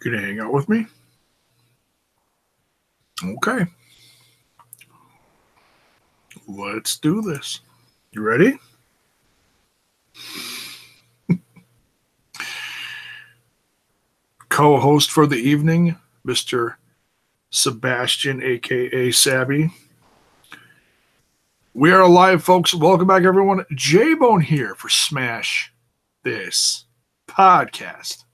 Gonna hang out with me? Okay. Let's do this. You ready? Co-host for the evening, Mr. Sebastian, a.k.a. Sabby. We are live, folks. Welcome back, everyone. J-Bone here for Smash This Podcast.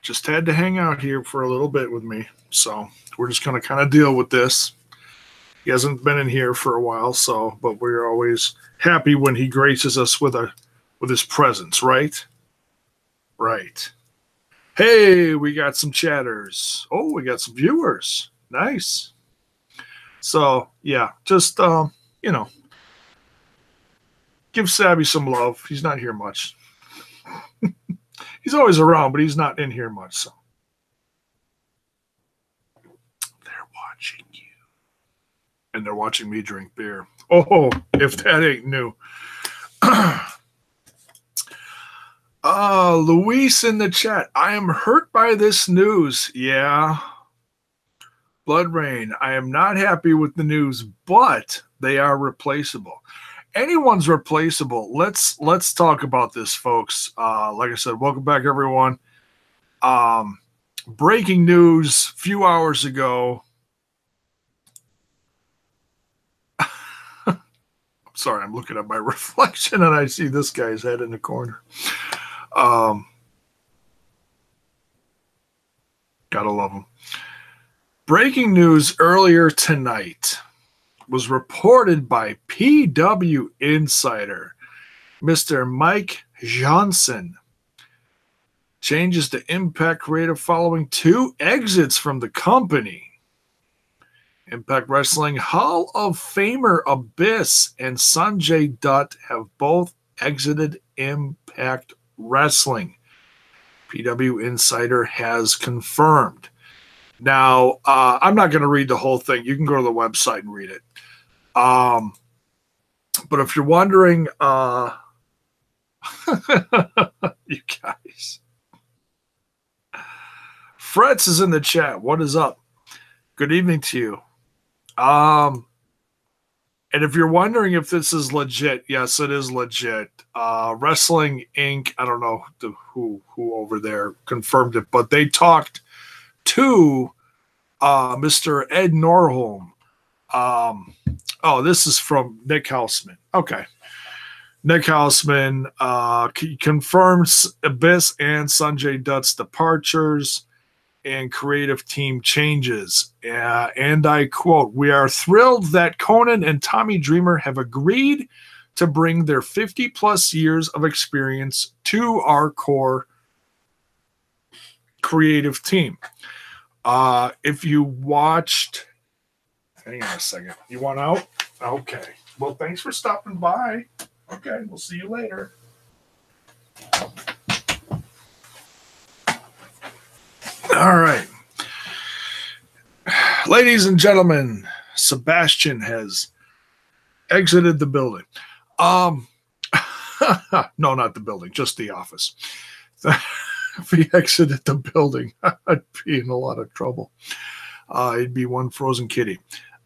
Just had to hang out here for a little bit with me, so we're just going to kind of deal with this. He hasn't been in here for a while, but we're always happy when he graces us with his presence, right? Right. Hey, we got some chatters. Oh, we got some viewers. Nice. So, yeah, just, give Sabby some love. He's not here much. He's always around, but he's not in here much, so. They're watching you. And they're watching me drink beer. Oh, if that ain't new. Luis in the chat. I am hurt by this news. Yeah. Blood Rain. I am not happy with the news, but they are replaceable. Anyone's replaceable. Let's talk about this, folks. Like I said, welcome back, everyone. Breaking news a few hours ago. I'm sorry, I'm looking at my reflection and I see this guy's head in the corner. Gotta love him. Breaking news earlier tonight was reported by PW Insider. Mr. Mike Johnson changes to Impact Creative following 2 exits from the company. Impact Wrestling Hall of Famer Abyss and Sonjay Dutt have both exited Impact Wrestling. PW Insider has confirmed. Now, I'm not going to read the whole thing. You can go to the website and read it. But if you're wondering, you guys, Fretz is in the chat. What is up? Good evening to you. And if you're wondering if this is legit, yes, it is legit. Wrestling Inc. I don't know who over there confirmed it, but they talked to Mr. Ed Norholm. This is from Nick Houseman. Okay. Nick Houseman confirms Abyss and Sanjay Dutt's departures and creative team changes. And I quote, "We are thrilled that Conan and Tommy Dreamer have agreed to bring their 50-plus years of experience to our core creative team." If you watched... Hang on a second. You want out? Okay. Well, thanks for stopping by. Okay, we'll see you later. All right. Ladies and gentlemen, Sebastian has exited the building. No, not the building, just the office. If he exited the building, I'd be in a lot of trouble. He'd be one frozen kitty.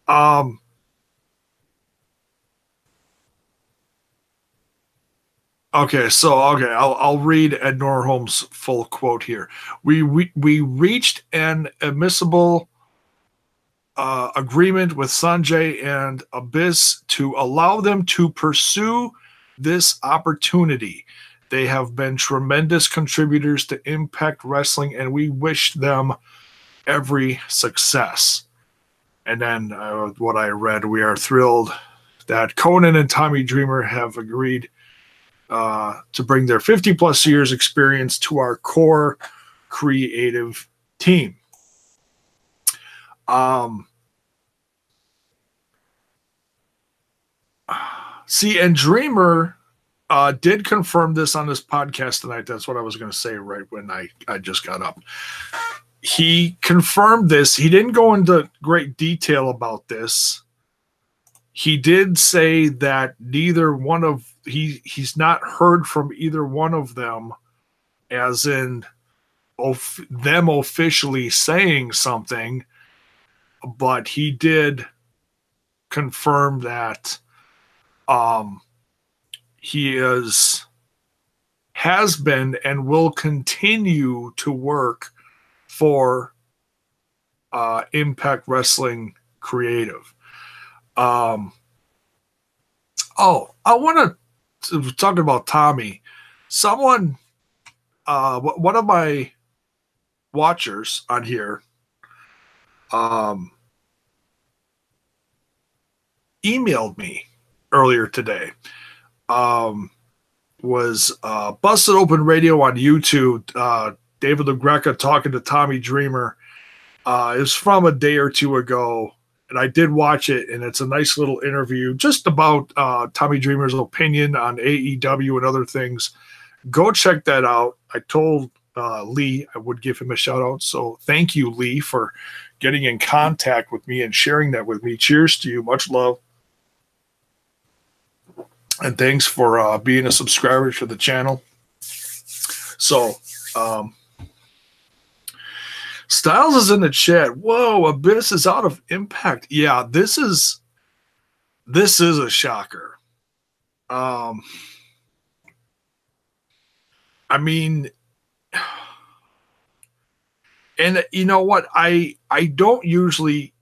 I'll read Ed Norholm's full quote here. We reached an admissible agreement with Sanjay and Abyss to allow them to pursue this opportunity. They have been tremendous contributors to Impact Wrestling, and we wish them every success. And then what I read, we are thrilled that Conan and Tommy Dreamer have agreed to bring their 50-plus years experience to our core creative team. And Dreamer did confirm this on this podcast tonight. That's what I was going to say right when I just got up. He confirmed this. He didn't go into great detail about this. He did say that neither one of he's not heard from either one of them as in them officially saying something, but he did confirm that he has been and will continue to work for Impact Wrestling Creative. I want to talk about Tommy. Someone, one of my watchers on here, emailed me earlier today. Was Busted Open Radio on YouTube. David LaGreca talking to Tommy Dreamer. It was from a day or two ago, and I did watch it, and it's a nice little interview just about Tommy Dreamer's opinion on AEW and other things. Go check that out. I told Lee I would give him a shout out, so thank you, Lee, for getting in contact with me and sharing that with me. Cheers to you. Much love. And thanks for being a subscriber to the channel. So, Styles is in the chat. Whoa, Abyss is out of Impact. Yeah, this is a shocker. I mean, and you know what? I don't usually.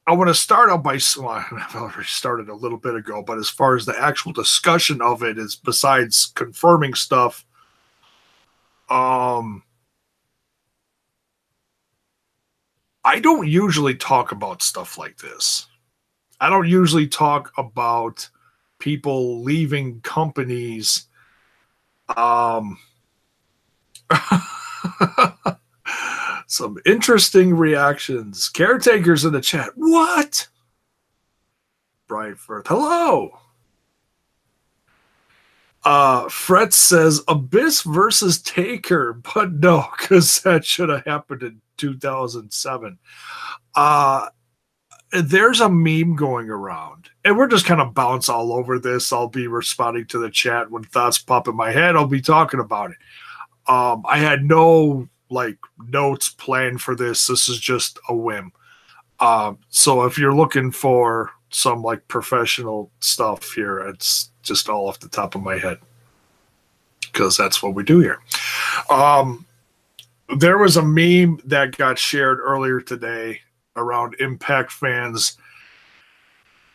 I want to start out by, well, I've already started a little bit ago, but as far as the actual discussion of it is, besides confirming stuff, I don't usually talk about stuff like this. I don't usually talk about people leaving companies. Some interesting reactions. Caretakers in the chat. What? Brian Firth. Hello. Fred says Abyss versus Taker, but no, because that should have happened in 2007. There's a meme going around, and we're just kind of bounce all over this. I'll be responding to the chat when thoughts pop in my head. I'll be talking about it. I had no notes planned for this. This is just a whim. So if you're looking for some professional stuff here, it's just all off the top of my head, because that's what we do here. There was a meme that got shared earlier today around Impact fans.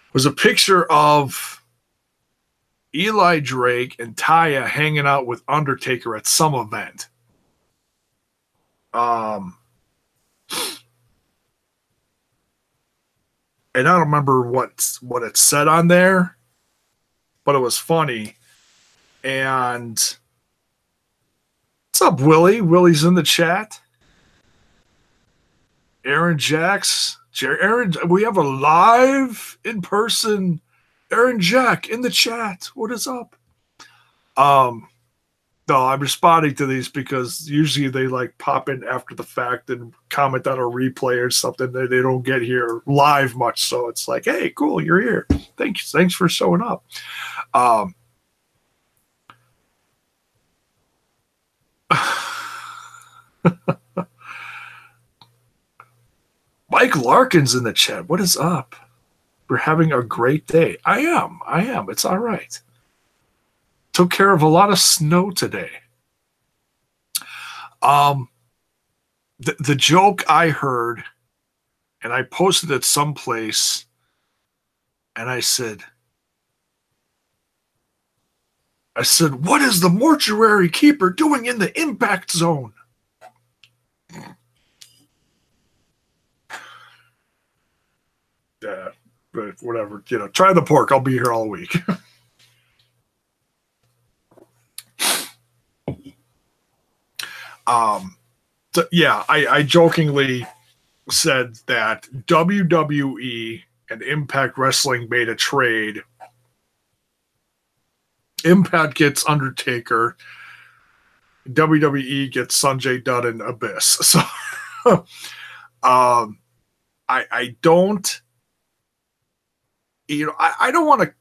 It was a picture of Eli Drake and Taya hanging out with Undertaker at some event. And I don't remember what it said on there, but it was funny. And what's up, Willie? Willie's in the chat. Aaron Jacks. Aaron, we have a live in-person Aaron Jack in the chat. What is up? No, I'm responding to these because usually they pop in after the fact and comment on a replay or something that they don't get here live much. So it's like, hey, cool, you're here. Thanks for showing up. Mike Larkin's in the chat. What is up? We're having a great day. I am. It's all right. Took care of a lot of snow today. The joke I heard, and I posted it someplace, and I said, what is the mortuary keeper doing in the Impact Zone? Yeah, but whatever. Try the pork. I'll be here all week. So yeah, I jokingly said that WWE and Impact Wrestling made a trade. Impact gets Undertaker. WWE gets Sonjay Dutt and Abyss. So I don't, I don't want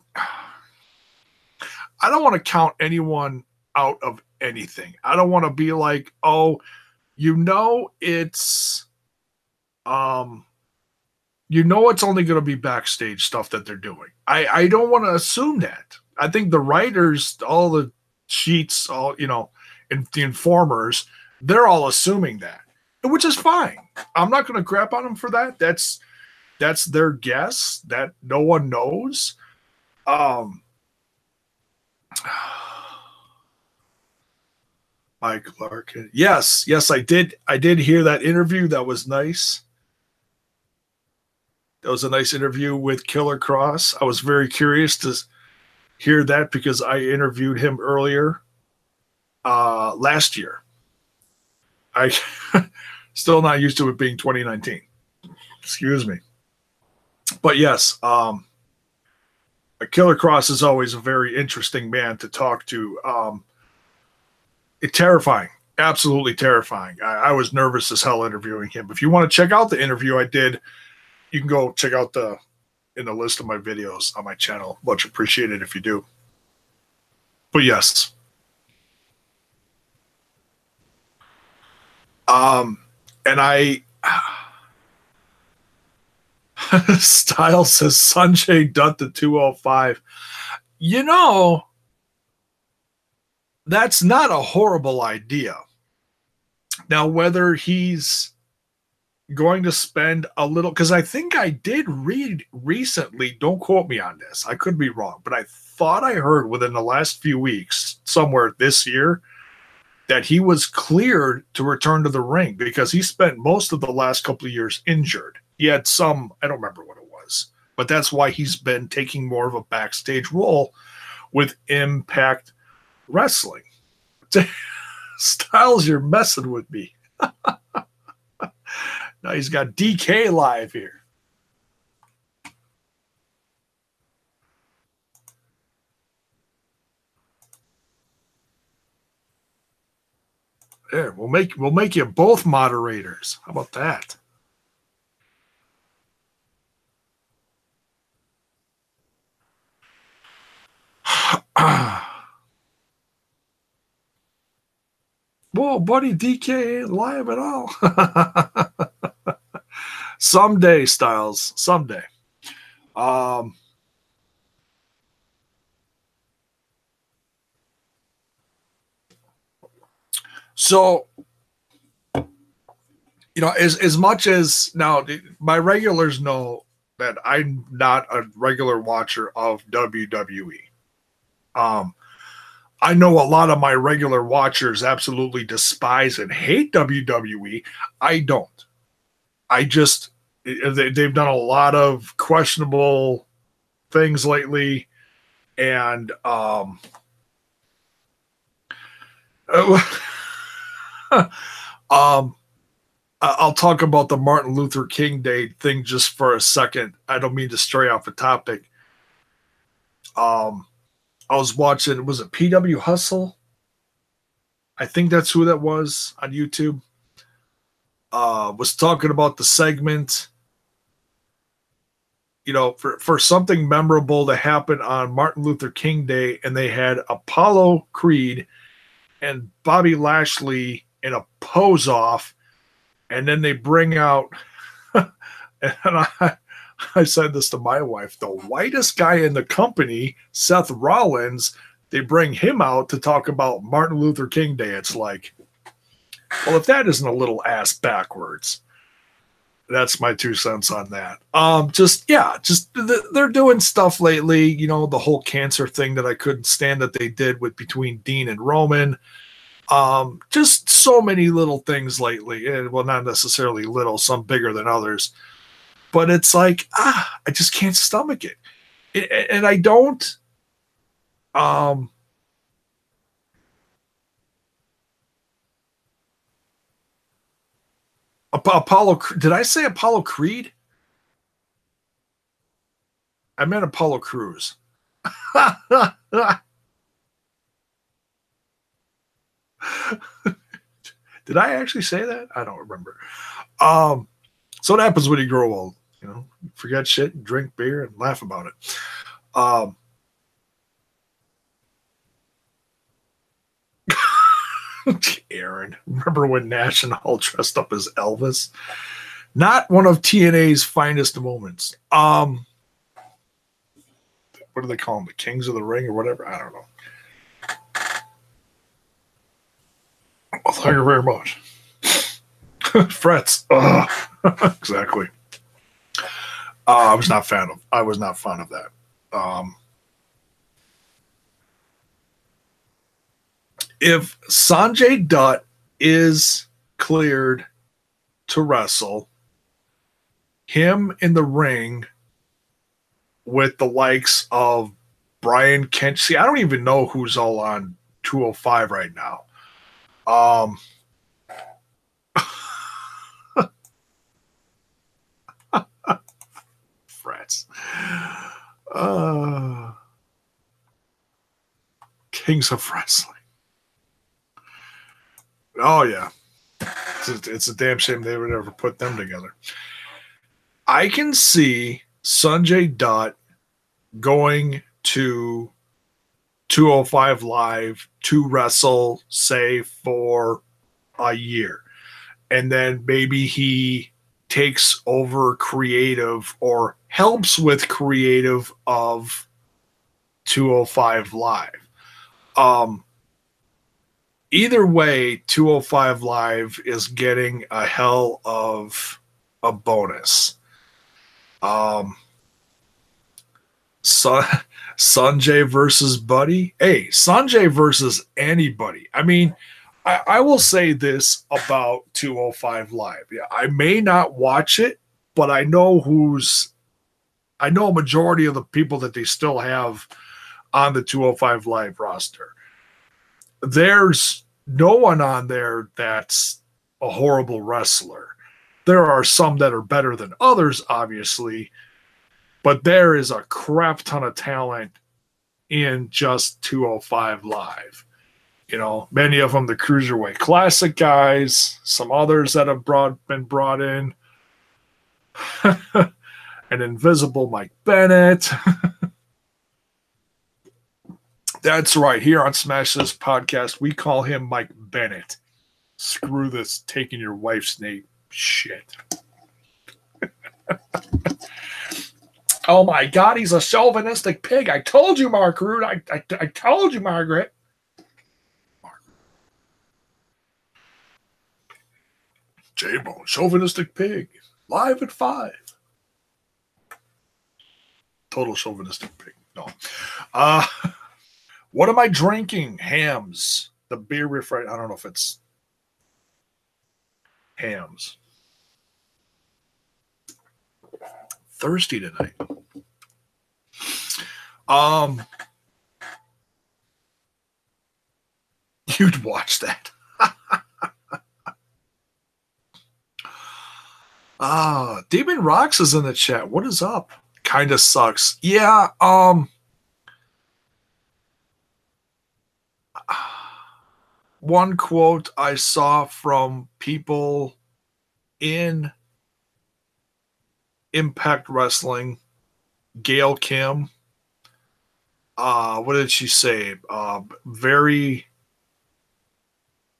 to count anyone out of anything. I don't want to be like, oh, it's it's only going to be backstage stuff that they're doing. I don't want to assume that. I think the writers, all the sheets, and the informers, they're all assuming that, which is fine. I'm not going to crap on them for that. That's their guess. That no one knows. Mike Larkin. Yes, I did hear that interview. That was nice. That was a nice interview with Killer Cross. I was very curious to hear that because I interviewed him earlier last year. I still not used to it being 2019. Excuse me. But yes, Killer Cross is always a very interesting man to talk to. Terrifying. Absolutely terrifying. I was nervous as hell interviewing him. If you want to check out the interview I did, you can go check out in the list of my videos on my channel. Much appreciated if you do. But yes. And Styles says Sonjay Dutt to 205. That's not a horrible idea. Now, whether he's going to spend a little, because I think I did read recently, don't quote me on this, I could be wrong, but I thought I heard within the last few weeks, somewhere this year, that he was cleared to return to the ring because he spent most of the last couple of years injured. He had some, I don't remember what it was, but that's why he's been taking more of a backstage role with Impact Wrestling. Styles, you're messing with me. Now he's got DK live here. There, we'll make you both moderators. How about that? Whoa, buddy, DK ain't live at all. Someday, Styles. Someday. So, as much as now my regulars know that I'm not a regular watcher of WWE. I know a lot of my regular watchers absolutely despise and hate WWE. I don't. They've done a lot of questionable things lately, and I'll talk about the Martin Luther King Day thing just for a second. I don't mean to stray off the topic. I was watching, was it PW Hustle? I think that's who that was on YouTube. Was talking about the segment, for something memorable to happen on Martin Luther King Day, and they had Apollo Creed and Bobby Lashley in a pose off, and then they bring out, and I said this to my wife, the whitest guy in the company, Seth Rollins, they bring him out to talk about Martin Luther King Day. It's like, well, if that isn't a little ass backwards, that's my 2 cents on that. They're doing stuff lately, the whole cancer thing that I couldn't stand that they did between Dean and Roman. Just so many little things lately. Well, not necessarily little, some bigger than others. But it's like, I just can't stomach it. And I don't. Apollo, did I say Apollo Creed? I meant Apollo Crews. Did I actually say that? I don't remember. So what happens when you grow old? Forget shit and drink beer and laugh about it. Aaron, remember when Nash and Hall dressed up as Elvis? Not one of TNA's finest moments. What do they call them? The Kings of the Ring or whatever? I don't know. Well, thank you very much. Frets. Exactly. I was not fond of that. If Sonjay Dutt is cleared to wrestle, him in the ring with the likes of Brian Kent. See, I don't even know who's all on 205 right now. Frets. Kings of Wrestling. Oh, yeah. It's a damn shame they would ever put them together. I can see Sonjay Dutt going to 205 Live to wrestle, say, for a year. And then maybe he takes over creative or helps with creative of 205 Live. Either way, 205 Live is getting a hell of a bonus. Sanjay versus Buddy. Hey, Sanjay versus anybody. I mean, I will say this about 205 Live. Yeah, I may not watch it, but I know a majority of the people that they still have on the 205 Live roster. There's no one on there that's a horrible wrestler. There are some that are better than others, obviously, but there is a crap ton of talent in just 205 Live. You know, many of them the Cruiserweight Classic guys, some others that have been brought in. An invisible Mike Bennett. That's right. Here on Smash This Podcast, we call him Mike Bennett. Screw this taking your wife's name shit. Oh my God, he's a chauvinistic pig. I told you, Mark Rude. I told you, Margaret. J-Bone, chauvinistic pig. Live at 5. Total chauvinistic pig. No. What am I drinking? Hams. The beer refresh. I don't know if it's Hams. Thirsty tonight. You'd watch that. Demon Rocks is in the chat. What is up? Kinda sucks. Yeah, one quote I saw from people in Impact Wrestling, Gail Kim, what did she say? Very,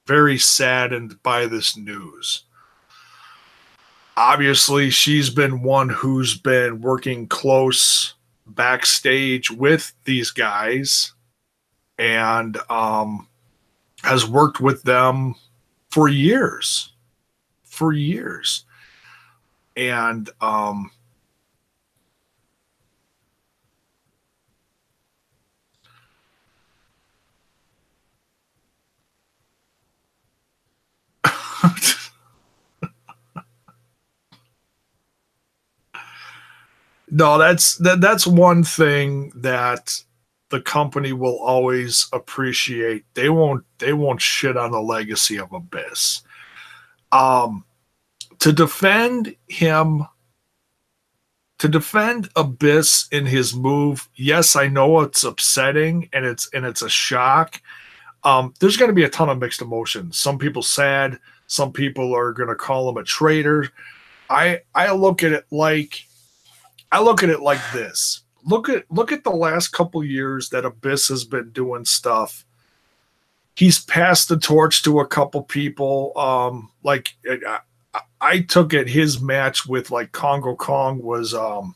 very saddened by this news. Obviously, she's been one who's been working close backstage with these guys and has worked with them for years. And no, that's one thing that the company will always appreciate. They won't shit on the legacy of Abyss. To defend Abyss in his move, yes, I know it's upsetting and it's a shock. There's going to be a ton of mixed emotions. Some people sad, some people are going to call him a traitor. I look at it like this. Look at the last couple years that Abyss has been doing stuff. he's passed the torch to a couple people. I took it his match with like Congo Kong was kind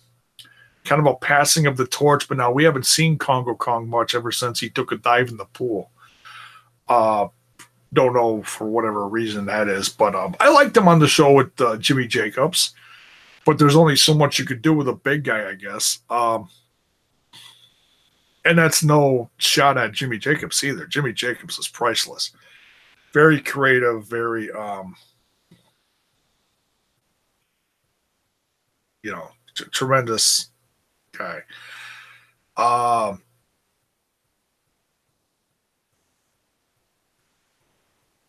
of a passing of the torch, but now we haven't seen Congo Kong much ever since he took a dive in the pool. Don't know for whatever reason that is, but I liked him on the show with Jimmy Jacobs, but there's only so much you could do with a big guy, I guess. And that's no shot at Jimmy Jacobs either. Jimmy Jacobs is priceless. Very creative, very, tremendous guy.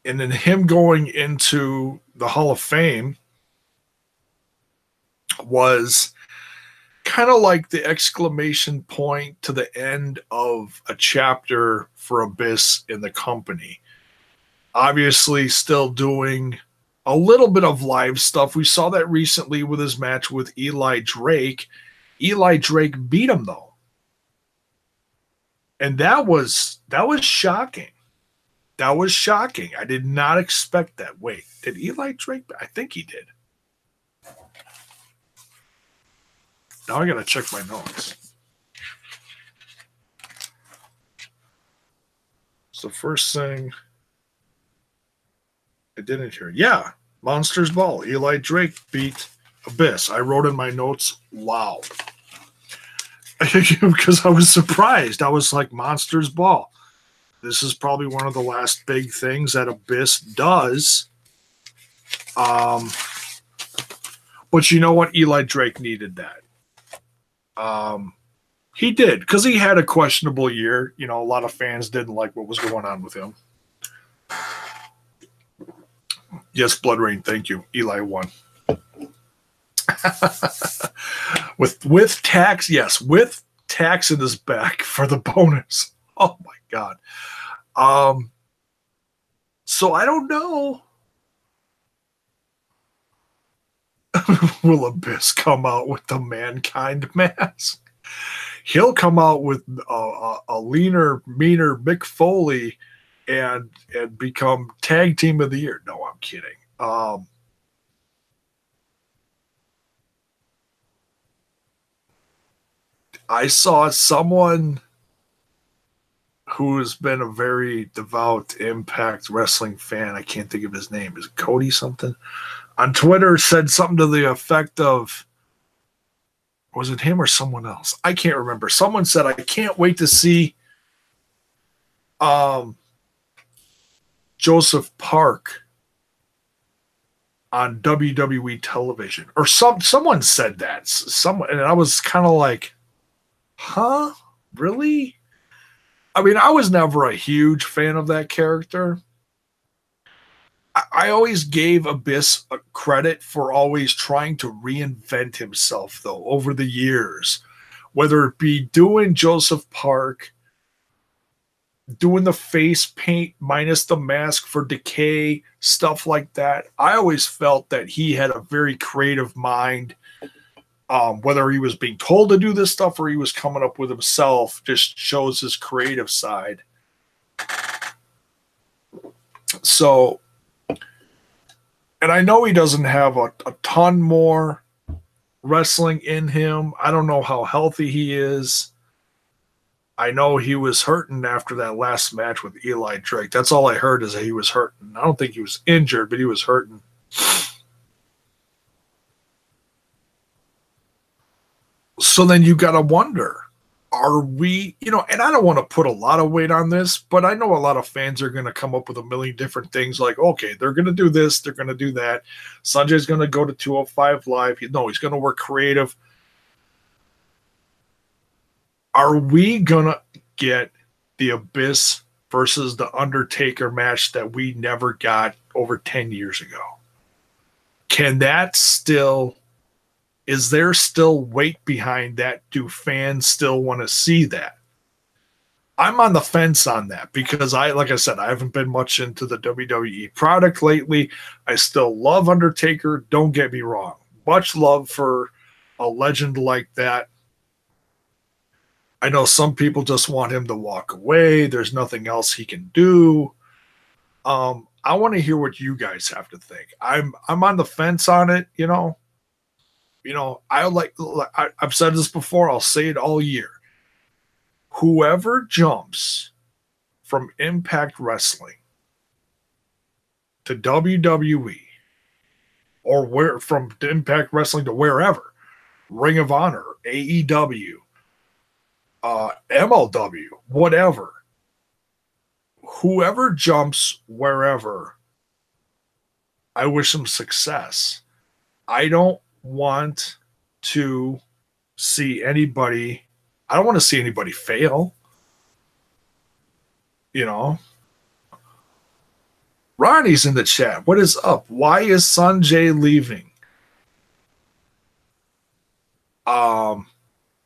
And then him going into the Hall of Fame was kind of like the exclamation point to the end of a chapter for Abyss in the company. Obviously, still doing a little bit of live stuff. We saw that recently with his match with Eli Drake. Eli Drake beat him, though. And that was shocking. That was shocking. I did not expect that. Wait, did Eli Drake? I think he did. Now I got to check my notes. It's the first thing I didn't hear. Yeah, Monsters Ball. Eli Drake beat Abyss. I wrote in my notes, wow. Because I was surprised. I was like, Monsters Ball. This is probably one of the last big things that Abyss does. But you know what? Eli Drake needed that. He did, because he had a questionable year. A lot of fans didn't like what was going on with him. Yes, Blood Rain, thank you. Eli won. with tax, yes, with tax in his back for the bonus. Oh my God. So I don't know. Will Abyss come out with the Mankind mask? He'll come out with a leaner, meaner Mick Foley and become tag team of the year. No, I'm kidding. I saw someone who has been a very devout Impact Wrestling fan. I can't think of his name. Is it Cody something? On Twitter said something to the effect of, was it him or someone else? I can't remember. Someone said, I can't wait to see Joseph Park on WWE television. Or someone said that. And I was kind of like, huh? Really? I mean, I was never a huge fan of that character. I always gave Abyss a credit for always trying to reinvent himself, though, over the years. Whether it be doing Joseph Park, doing the face paint minus the mask for Decay, stuff like that. I always felt that he had a very creative mind. Whether he was being told to do this stuff or he was coming up with himself, just shows his creative side. So, and I know he doesn't have a ton more wrestling in him. I don't know how healthy he is. I know he was hurting after that last match with Eli Drake. That's all I heard, is that he was hurting. I don't think he was injured, but he was hurting. So then you got to wonder, are we, and I don't want to put a lot of weight on this, but I know a lot of fans are going to come up with a million different things like, okay, they're going to do this, they're going to do that. Sanjay's going to go to 205 Live. He's going to work creative. Are we going to get the Abyss versus the Undertaker match that we never got over 10 years ago? Can that still... Is there still weight behind that? Do fans still want to see that? I'm on the fence on that because like I said, I haven't been much into the WWE product lately. I still love Undertaker. Don't get me wrong. Much love for a legend like that. I know some people just want him to walk away. There's nothing else he can do. I want to hear what you guys have to think. I'm on the fence on it, you know. I've said this before, I'll say it all year. Whoever jumps from Impact Wrestling to WWE, or from Impact Wrestling to wherever, Ring of Honor, AEW, MLW, whatever, whoever jumps wherever, I wish them success. I don't want to see anybody, I don't want to see anybody fail. You know, Ronnie's in the chat. What is up? Why is Sanjay leaving?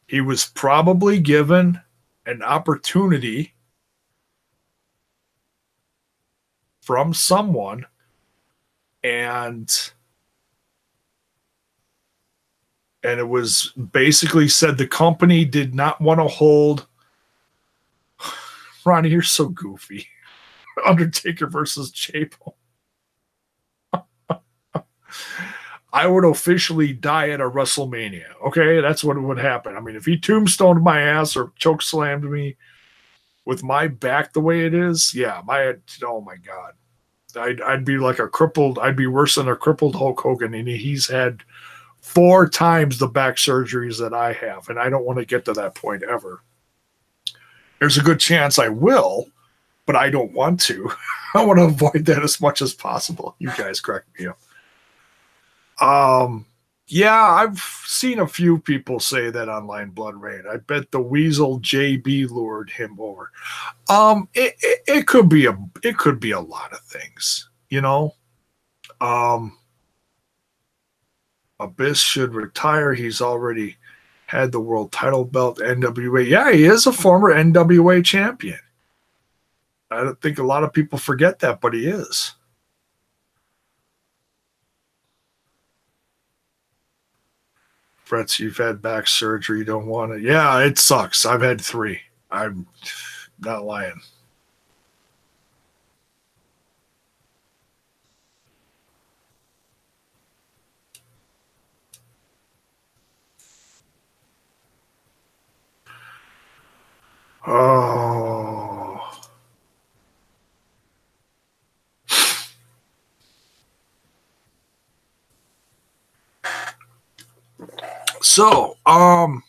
He was probably given an opportunity from someone, and it was basically said the company did not want to hold. Ronnie, you're so goofy. Undertaker versus Chapel. I would officially die at a WrestleMania. Okay, that's what would happen. I mean, if he tombstoned my ass or choke slammed me with my back the way it is, yeah, oh my God. I'd be like I'd be worse than a crippled Hulk Hogan, and he's had 4 times the back surgeries that I have, and I don't want to get to that point ever. There's a good chance I will, but I don't want to. I want to avoid that as much as possible. You guys crack me up. Yeah, I've seen a few people say that online Blood Rain. I bet the Weasel JB lured him over. It could be a lot of things, you know. Abyss should retire. He's already had the world title belt, NWA. Yeah, he is a former NWA champion. I don't think a lot of people forget that, but he is. Fretz, you've had back surgery. You don't want it. Yeah, it sucks. I've had 3. I'm not lying. Oh. So, but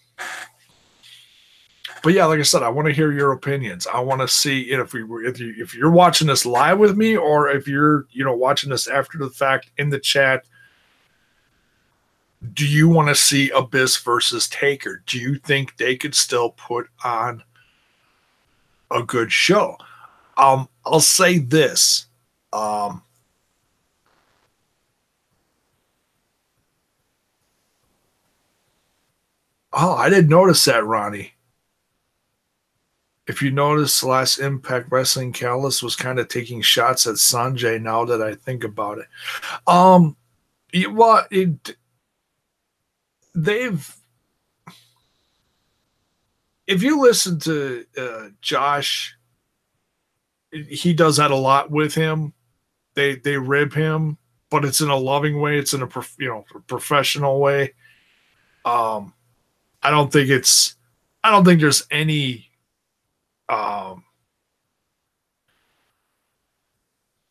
yeah, like I said, I want to hear your opinions. I want to see if you're watching this live with me, or if you're, watching this after the fact in the chat. Do you want to see Abyss versus Taker? Do you think they could still put on a good show? I'll say this. Oh, I didn't notice that, Ronnie. If you notice, last Impact Wrestling, Callis was kind of taking shots at Sanjay. Now that I think about it, if you listen to Josh, he does that a lot with him. They rib him, but it's in a loving way. It's in a professional way. I don't think there's any.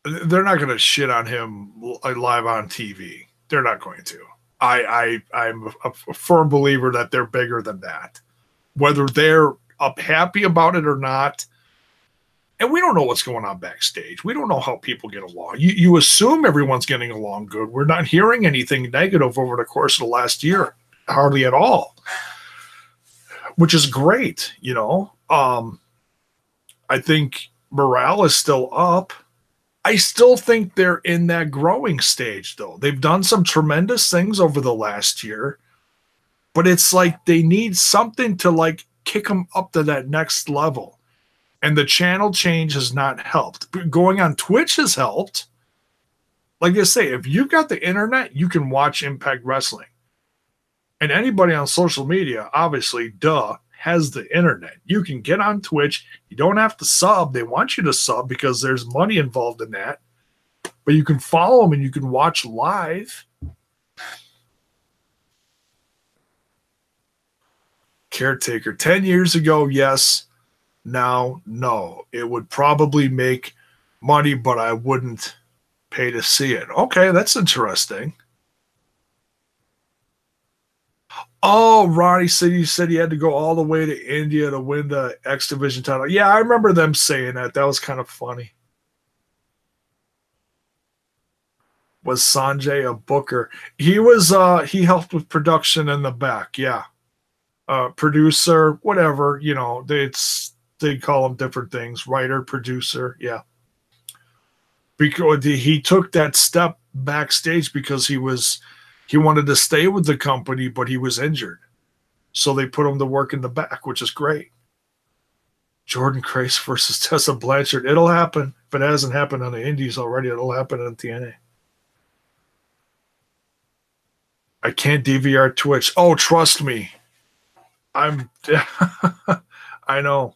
They're not going to shit on him live on TV. They're not going to. I'm a firm believer that they're bigger than that. Whether they're happy about it or not, and we don't know what's going on backstage. We don't know how people get along. You assume everyone's getting along good. We're not hearing anything negative over the course of the last year, hardly at all, which is great, I think morale is still up. I still think they're in that growing stage, though. They've done some tremendous things over the last year, but it's like they need something to kick them up to that next level. And the channel change has not helped. But going on Twitch has helped. Like I say, if you've got the internet, you can watch Impact Wrestling. And anybody on social media, obviously, has the internet. You can get on Twitch. You don't have to sub. They want you to sub because there's money involved in that. But you can follow them and you can watch live. Caretaker. 10 years ago, yes. Now, no. It would probably make money, but I wouldn't pay to see it. Okay, that's interesting. Oh, Ronnie said he had to go all the way to India to win the X Division title. Yeah, I remember them saying that. That was kind of funny. Was Sanjay a booker? He was. He helped with production in the back. Yeah, producer, whatever. You know, they call them different things. Writer, producer. Yeah, because he took that step backstage because he wanted to stay with the company, but he was injured. So they put him to work in the back, which is great. Jordan Grace versus Tessa Blanchard. It'll happen. If it hasn't happened on the Indies already, it'll happen on TNA. I can't DVR Twitch. Oh, trust me. I know.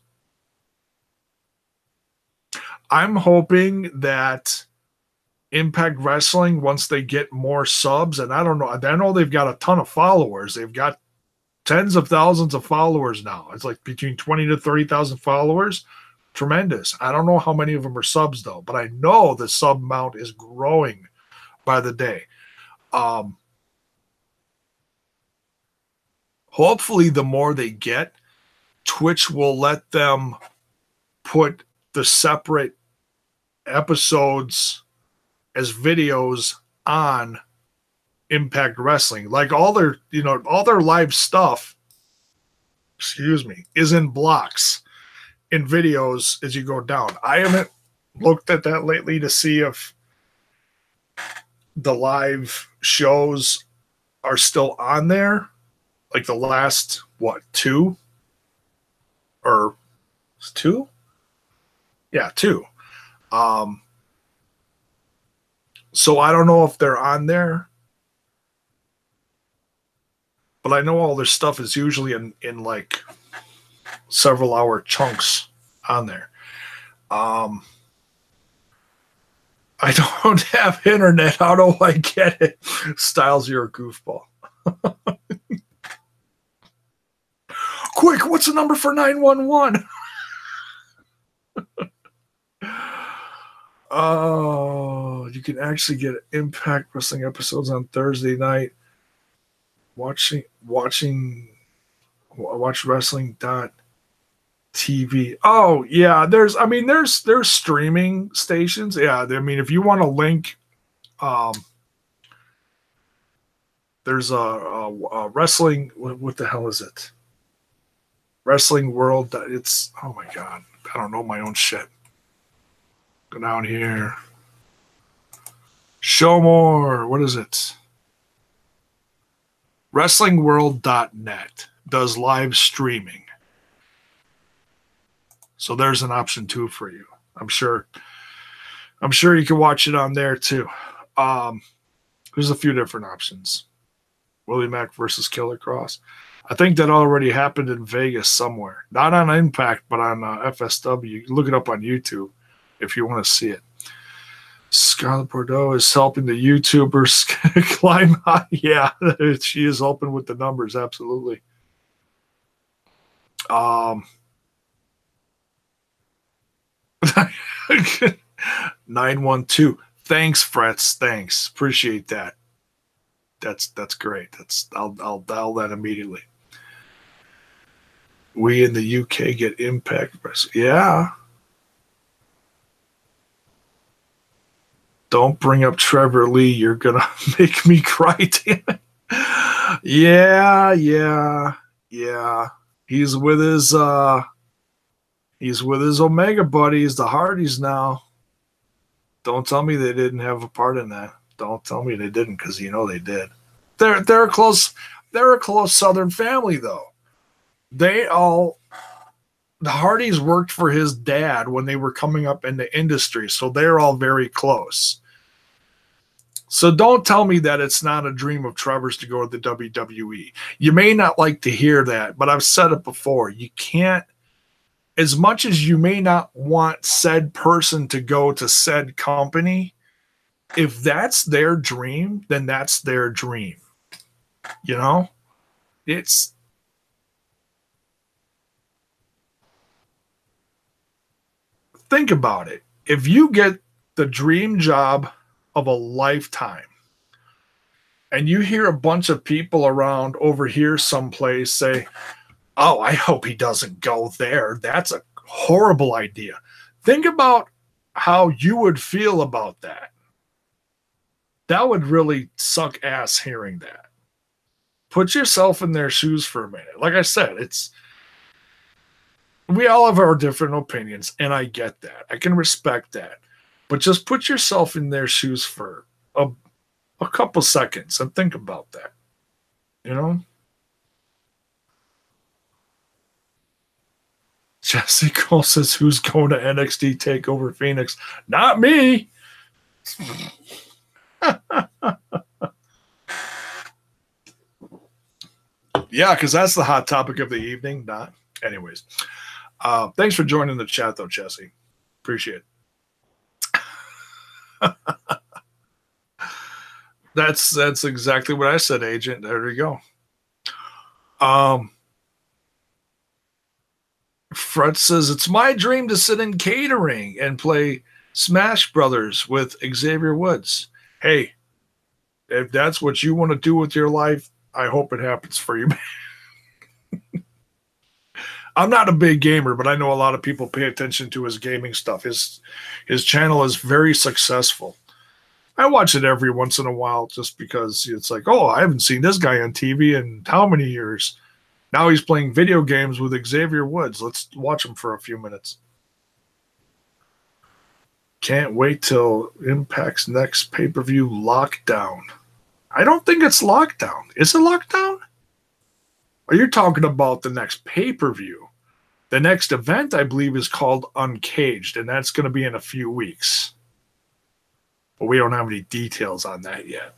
I'm hoping that Impact Wrestling, once they get more subs, and I don't know, I know they've got a ton of followers. They've got tens of thousands of followers now. It's like between 20 to 30,000 followers. Tremendous. I don't know how many of them are subs, though, but I know the sub amount is growing by the day. Hopefully, the more they get, Twitch will let them put the separate episodes as videos on Impact Wrestling. Like all their live stuff, is in blocks in videos as you go down. I haven't looked at that lately to see if the live shows are still on there. Like the last, two? Or 2? Yeah, 2. So I don't know if they're on there. But I know all their stuff is usually in like several hour chunks on there. I don't have internet. How do I get it? Styles, you're a goofball. Quick, what's the number for 911? Oh, you can actually get Impact Wrestling episodes on Thursday night. Watch wrestling.tv. Oh, yeah, there's streaming stations. Yeah, I mean, if you want to link, there's a wrestling, what the hell is it? Wrestling World. It's, oh my God, I don't know my own shit. Go down here. Show more. What is it? WrestlingWorld.net does live streaming. So there's an option too for you. I'm sure you can watch it on there too. There's a few different options. Willie Mack versus Killer Cross. I think that already happened in Vegas somewhere. Not on Impact, but on FSW. You can look it up on YouTube if you want to see it. Scarlett Bordeaux is helping the YouTubers climb high. Yeah, she is helping with the numbers. Absolutely. 912. Thanks, Frets. Thanks. Appreciate that. That's great. I'll dial that immediately. We in the UK get Impact. Yeah. Don't bring up Trevor Lee. You're going to make me cry, damn it. Yeah. He's with his Omega buddies, the Hardys now. Don't tell me they didn't have a part in that. Don't tell me they didn't, because you know they did. They're a close Southern family though. The Hardys worked for his dad when they were coming up in the industry, so they're all very close. So don't tell me that it's not a dream of Trevor's to go to the WWE. You may not like to hear that, but I've said it before. You can't, as much as you may not want said person to go to said company, if that's their dream, then that's their dream. You know? Think about it. If you get the dream job of a lifetime and you hear a bunch of people around over here someplace say, oh, I hope he doesn't go there. That's a horrible idea. Think about how you would feel about that. That would really suck ass hearing that. Put yourself in their shoes for a minute. Like I said, we all have our different opinions, and I get that. I can respect that. But just put yourself in their shoes for a couple seconds and think about that. You know? Jesse Cole says, who's going to NXT TakeOver Phoenix? Not me. Yeah, because that's the hot topic of the evening. Not. Anyways. Thanks for joining the chat, though, Jesse. Appreciate it. That's exactly what I said, Agent. There you go. Fred says, it's my dream to sit in catering and play Smash Brothers with Xavier Woods. Hey, if that's what you want to do with your life, I hope it happens for you. I'm not a big gamer, but I know a lot of people pay attention to his gaming stuff. His channel is very successful. I watch it every once in a while just because it's like, oh, I haven't seen this guy on TV in how many years? Now he's playing video games with Xavier Woods. Let's watch him for a few minutes. Can't wait till Impact's next pay-per-view Lockdown. I don't think it's Lockdown. Is it Lockdown? Are you talking about the next pay-per-view? The next event, I believe, is called Uncaged, and that's going to be in a few weeks. But we don't have any details on that yet.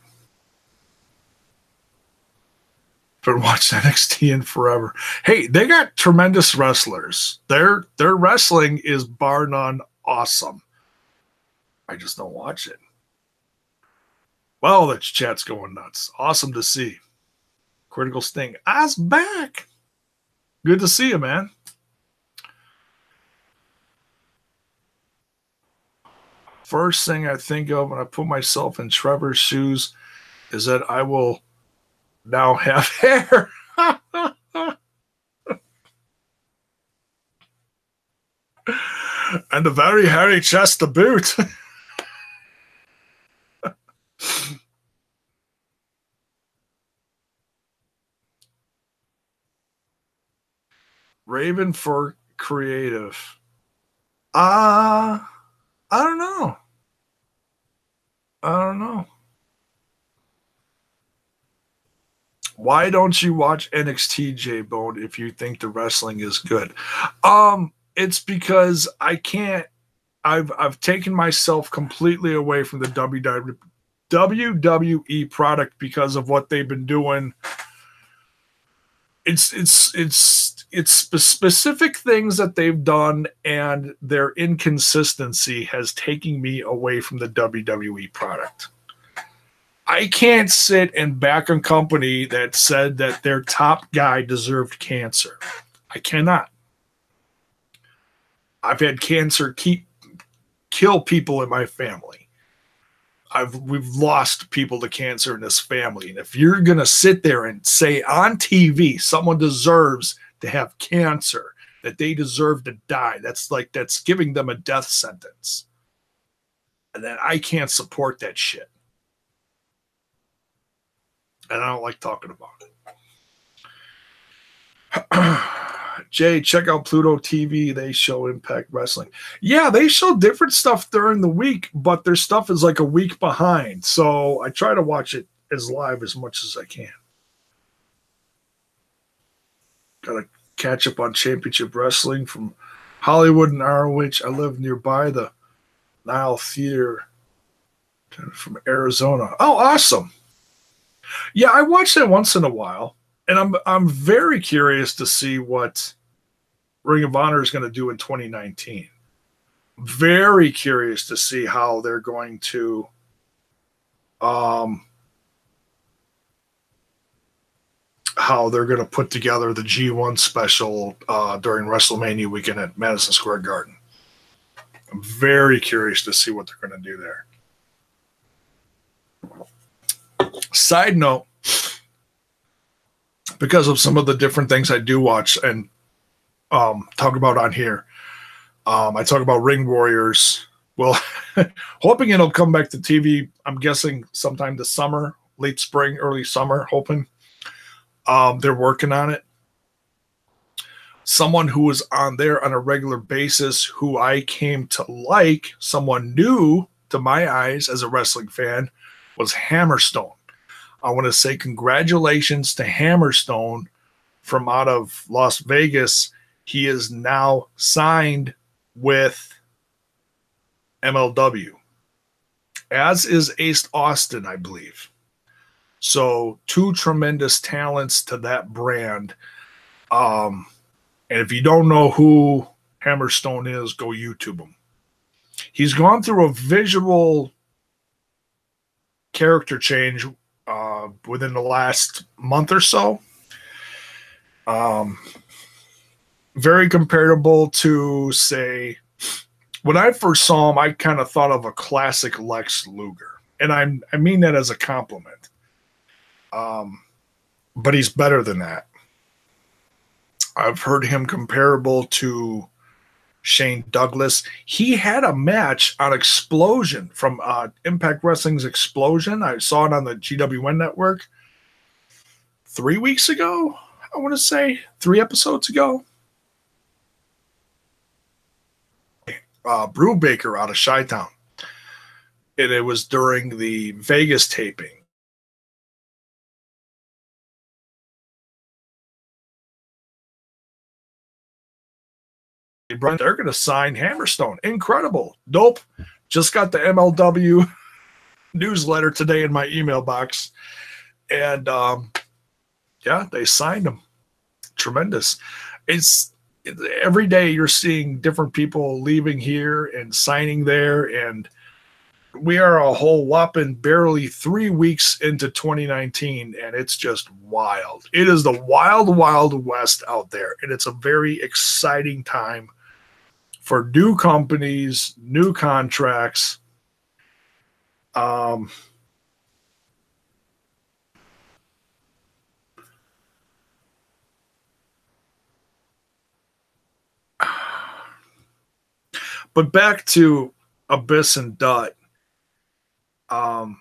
But watch NXT in forever. Hey, they got tremendous wrestlers. Their wrestling is bar none awesome. I just don't watch it. Well, that chat's going nuts. Awesome to see. Critical Sting. I's back. Good to see you, man. First thing I think of when I put myself in Trevor's shoes is that I will now have hair. And a very hairy chest to boot. Raven for creative. I don't know. Why don't you watch NXT, J-Bone, if you think the wrestling is good? It's because I can't. I've taken myself completely away from the WWE product because of what they've been doing. It's specific things that they've done, and their inconsistency has taken me away from the WWE product. I can't sit and back a company that said that their top guy deserved cancer. I cannot. I've had cancer kill people in my family. We've lost people to cancer in this family. And if you're going to sit there and say on TV someone deserves to have cancer, that they deserve to die, that's giving them a death sentence. And then I can't support that shit. And I don't like talking about it. Jay, check out Pluto TV. They show Impact Wrestling. Yeah, they show different stuff during the week, but their stuff is like a week behind. So I try to watch it as live as much as I can. Got to catch up on Championship Wrestling from Hollywood and ROH. I live nearby the Nile Theater from Arizona. Oh, awesome. Yeah, I watch that once in a while, and I'm very curious to see what Ring of Honor is going to do in 2019. Very curious to see how they're going to put together the G1 special during WrestleMania weekend at Madison Square Garden. I'm very curious to see what they're going to do there. Side note, because of some of the different things I do watch and talk about on here, I talk about Ring Warriors. Well, hoping it'll come back to TV, I'm guessing sometime this summer, late spring, early summer, hoping. They're working on it. Someone who was on there on a regular basis, who I came to like, someone new to my eyes as a wrestling fan, was Hammerstone. I want to say congratulations to Hammerstone from out of Las Vegas. He is now signed with MLW, as is Ace Austin, I believe. So two tremendous talents to that brand. And if you don't know who Hammerstone is, go YouTube him. He's gone through a visual character change within the last month or so. Very comparable to, say, when I first saw him, I kind of thought of a classic Lex Luger. And I mean that as a compliment. But he's better than that. I've heard him comparable to Shane Douglas. He had a match on Explosion from Impact Wrestling's Explosion. I saw it on the GWN network 3 weeks ago, I want to say, 3 episodes ago. Brubaker out of Chi-Town. And it was during the Vegas taping. They're going to sign Hammerstone. Incredible. Dope. Just got the MLW newsletter today in my email box. And, yeah, they signed him. Tremendous. It's every day you're seeing different people leaving here and signing there. And we are a whole whopping barely 3 weeks into 2019, and it's just wild. It is the wild, wild west out there. And it's a very exciting time for new companies, new contracts. But back to Abyss and Dutt. Yeah,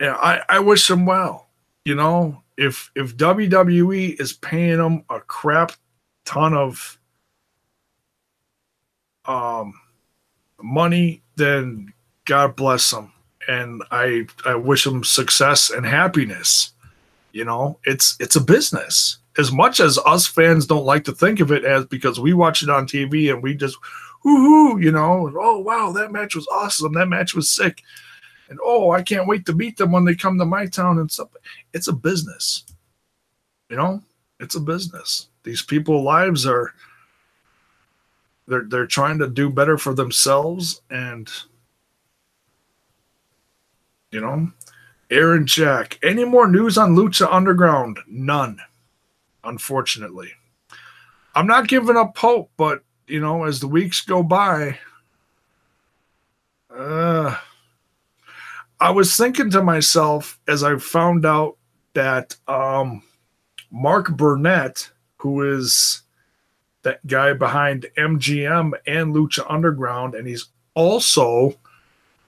I wish them well. You know, if WWE is paying them a crap ton of money, then God bless them, and I wish them success and happiness. You know, it's a business. As much as us fans don't like to think of it as, because we watch it on TV and we just woohoo, you know, oh wow, that match was awesome, that match was sick, and oh, I can't wait to beat them when they come to my town and stuff. It's a business. You know, it's a business. These people's lives are, they're trying to do better for themselves. And, you know, Aaron Jack, any more news on Lucha Underground? None, unfortunately. I'm not giving up hope, but, you know, as the weeks go by, I was thinking to myself as I found out that Mark Burnett, who is that guy behind MGM and Lucha Underground, and he's also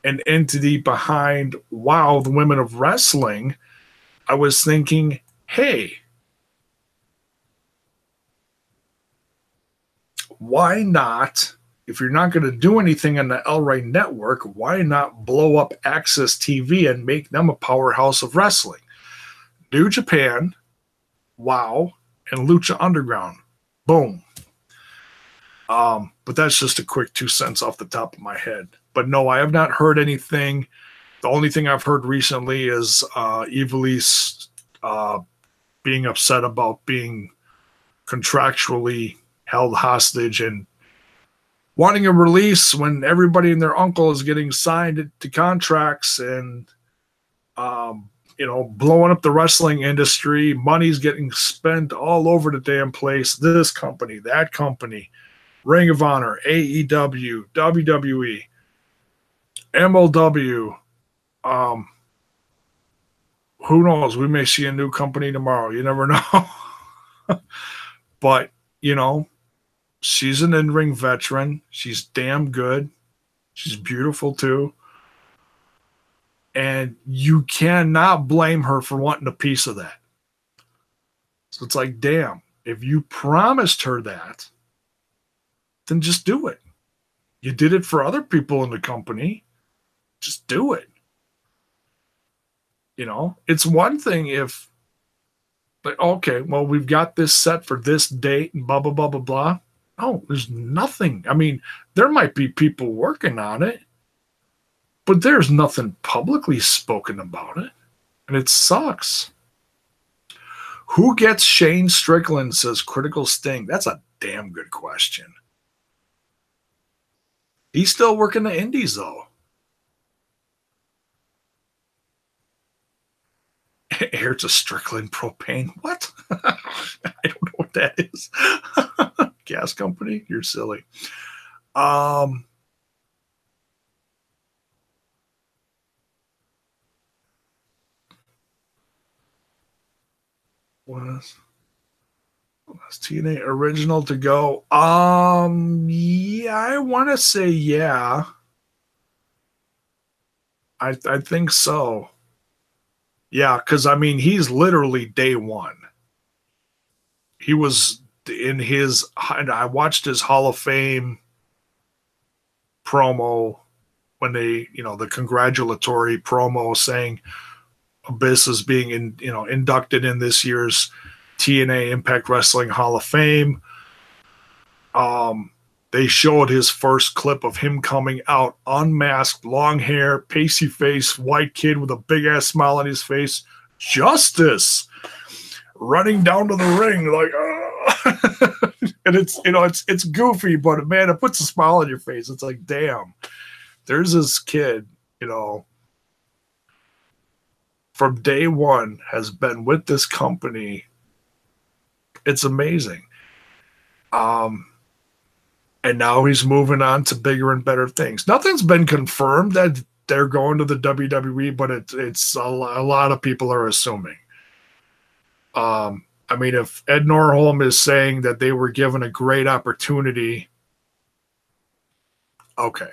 an entity behind WOW, the Women of Wrestling, I was thinking, hey, why not, if you're not going to do anything on the El Rey Network, why not blow up Access TV and make them a powerhouse of wrestling? New Japan, WOW, and Lucha Underground. Boom. But that's just a quick 2 cents off the top of my head. But no, I have not heard anything. The only thing I've heard recently is Willies being upset about being contractually held hostage and wanting a release when everybody and their uncle is getting signed to contracts and, blowing up the wrestling industry. Money's getting spent all over the damn place. This company, that company, Ring of Honor, AEW, WWE, MLW. Who knows? We may see a new company tomorrow. You never know. But, she's an in-ring veteran. She's damn good. She's beautiful, too. And you cannot blame her for wanting a piece of that. So it's like, damn, if you promised her that, then just do it. You did it for other people in the company. Just do it. It's one thing if, like, okay, well, we've got this set for this date and blah, blah, blah, blah, blah. No, there's nothing. I mean, there might be people working on it, but there's nothing publicly spoken about it. And it sucks. Who gets Shane Strickland, says Critical Sting? That's a damn good question. He's still working the indies, though. Heir to Strickland Propane. What? I don't know what that is. Gas company? You're silly. Was TNA original to go? Yeah, I want to say yeah. I think so. Yeah, because, I mean, he's literally day one. He was in his, I watched his Hall of Fame promo when they, the congratulatory promo saying Abyss is being, inducted in this year's TNA Impact Wrestling Hall of Fame. They showed his first clip of him coming out unmasked, long hair, pasty face, white kid with a big ass smile on his face. Justice running down to the ring like, and it's goofy, but man, it puts a smile on your face. It's like, damn, there's this kid, from day one has been with this company. It's amazing. And now he's moving on to bigger and better things. Nothing's been confirmed that they're going to the WWE, but it's a lot of people are assuming. I mean, if Ed Norholm is saying that they were given a great opportunity, okay.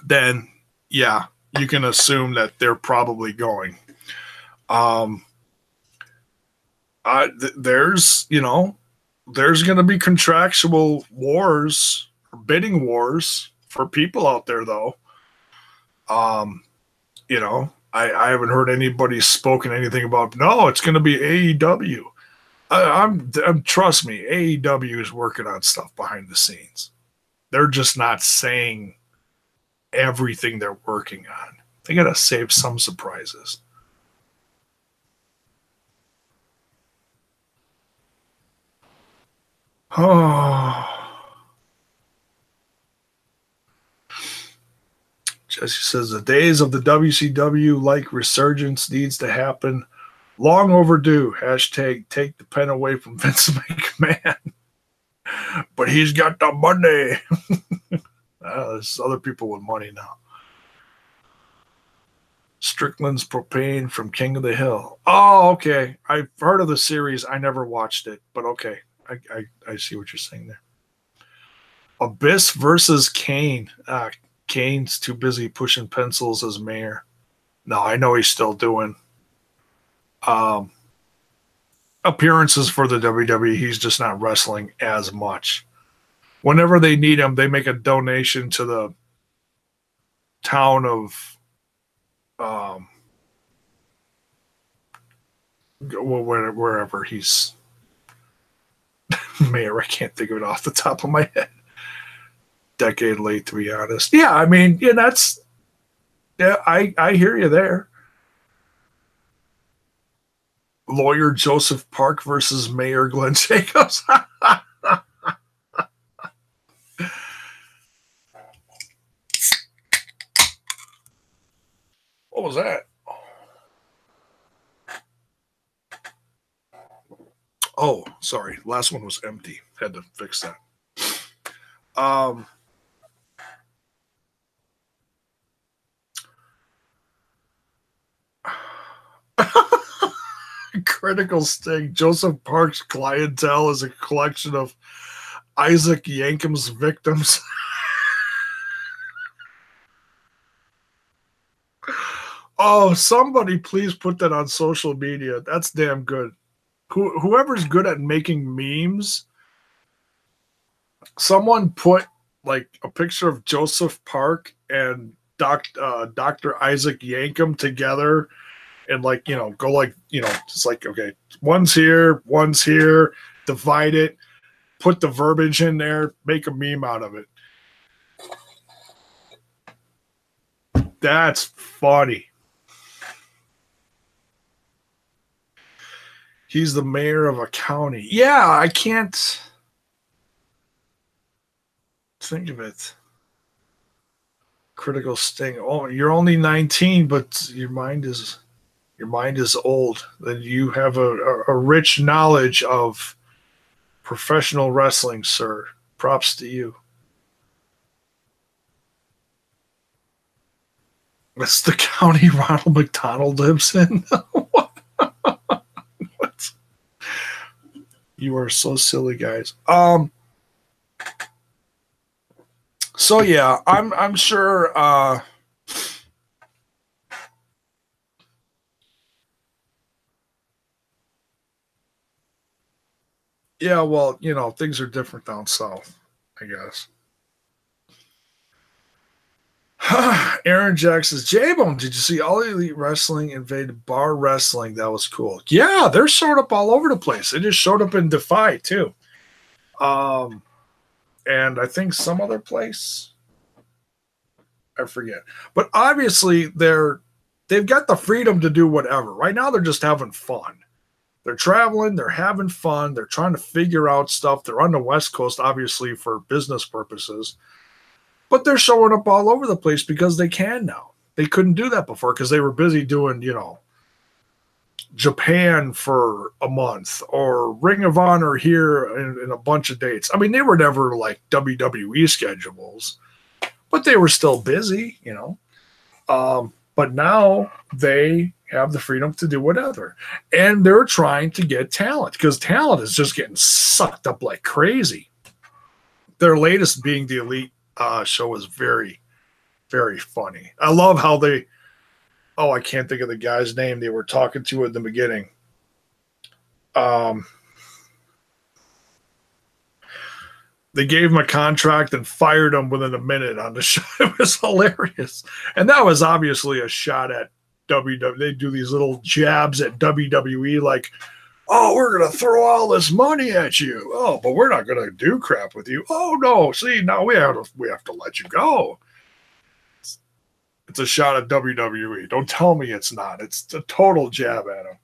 Then, yeah, you can assume that they're probably going. There's going to be contractual wars, bidding wars for people out there, though. I haven't heard anybody spoken anything about, no, it's going to be AEW. Trust me, AEW is working on stuff behind the scenes. They're just not saying everything they're working on. They got to save some surprises. Oh. Jesse says the days of the WCW-like resurgence needs to happen. Long overdue. Hashtag take the pen away from Vince McMahon. But he's got the money. There's other people with money now. Strickland's Propane from King of the Hill. Oh, okay. I've heard of the series. I never watched it, but okay. I see what you're saying there. Abyss versus Kane. Kane's too busy pushing pencils as mayor. No, I know he's still doing appearances for the WWE. He's just not wrestling as much. Whenever they need him, they make a donation to the town of wherever he's Mayor, I can't think of it off the top of my head. Decade late, to be honest. Yeah, I mean, yeah, that's, yeah, I hear you there. Lawyer Joseph Park versus Mayor Glenn Jacobs. What was that? Oh, sorry. Last one was empty. Had to fix that. Critical sting. Joseph Park's clientele is a collection of Isaac Yankem's victims. Oh, somebody please put that on social media. That's damn good. Whoever's good at making memes, someone put like a picture of Joseph Park and Dr. Isaac Yankem together and like, you know, go like, you know, just like, okay, one's here, divide it, put the verbiage in there, make a meme out of it. That's funny. He's the mayor of a county. Yeah, I can't think of it. Critical sting. Oh, you're only 19, but your mind is old. Then you have a rich knowledge of professional wrestling, sir. Props to you. That's the county Ronald McDonald lives in. What? You are so silly, guys. So yeah, I'm sure yeah, well, you know, things are different down south, I guess. Aaron Jack says, J-Bone, did you see All Elite Wrestling invaded Bar Wrestling? That was cool. Yeah, they're showed up all over the place. They just showed up in Defy, too. And I think some other place. I forget. But obviously, they've got the freedom to do whatever. Right now, they're just having fun. They're traveling. They're having fun. They're trying to figure out stuff. They're on the West Coast, obviously, for business purposes. But they're showing up all over the place because they can now. They couldn't do that before because they were busy doing, you know, Japan for a month or Ring of Honor here in a bunch of dates. I mean, they were never like WWE schedules, but they were still busy, you know. But now they have the freedom to do whatever. And they're trying to get talent because talent is just getting sucked up like crazy. Their latest being the Elite show was very, very funny. I love how I can't think of the guy's name they were talking to in the beginning. They gave him a contract and fired him within a minute on the show. It was hilarious. And that was obviously a shot at WWE. They do these little jabs at WWE like, oh, we're going to throw all this money at you. Oh, but we're not going to do crap with you. Oh, no. See, now we have to let you go. It's a shot at WWE. Don't tell me it's not. It's a total jab at him.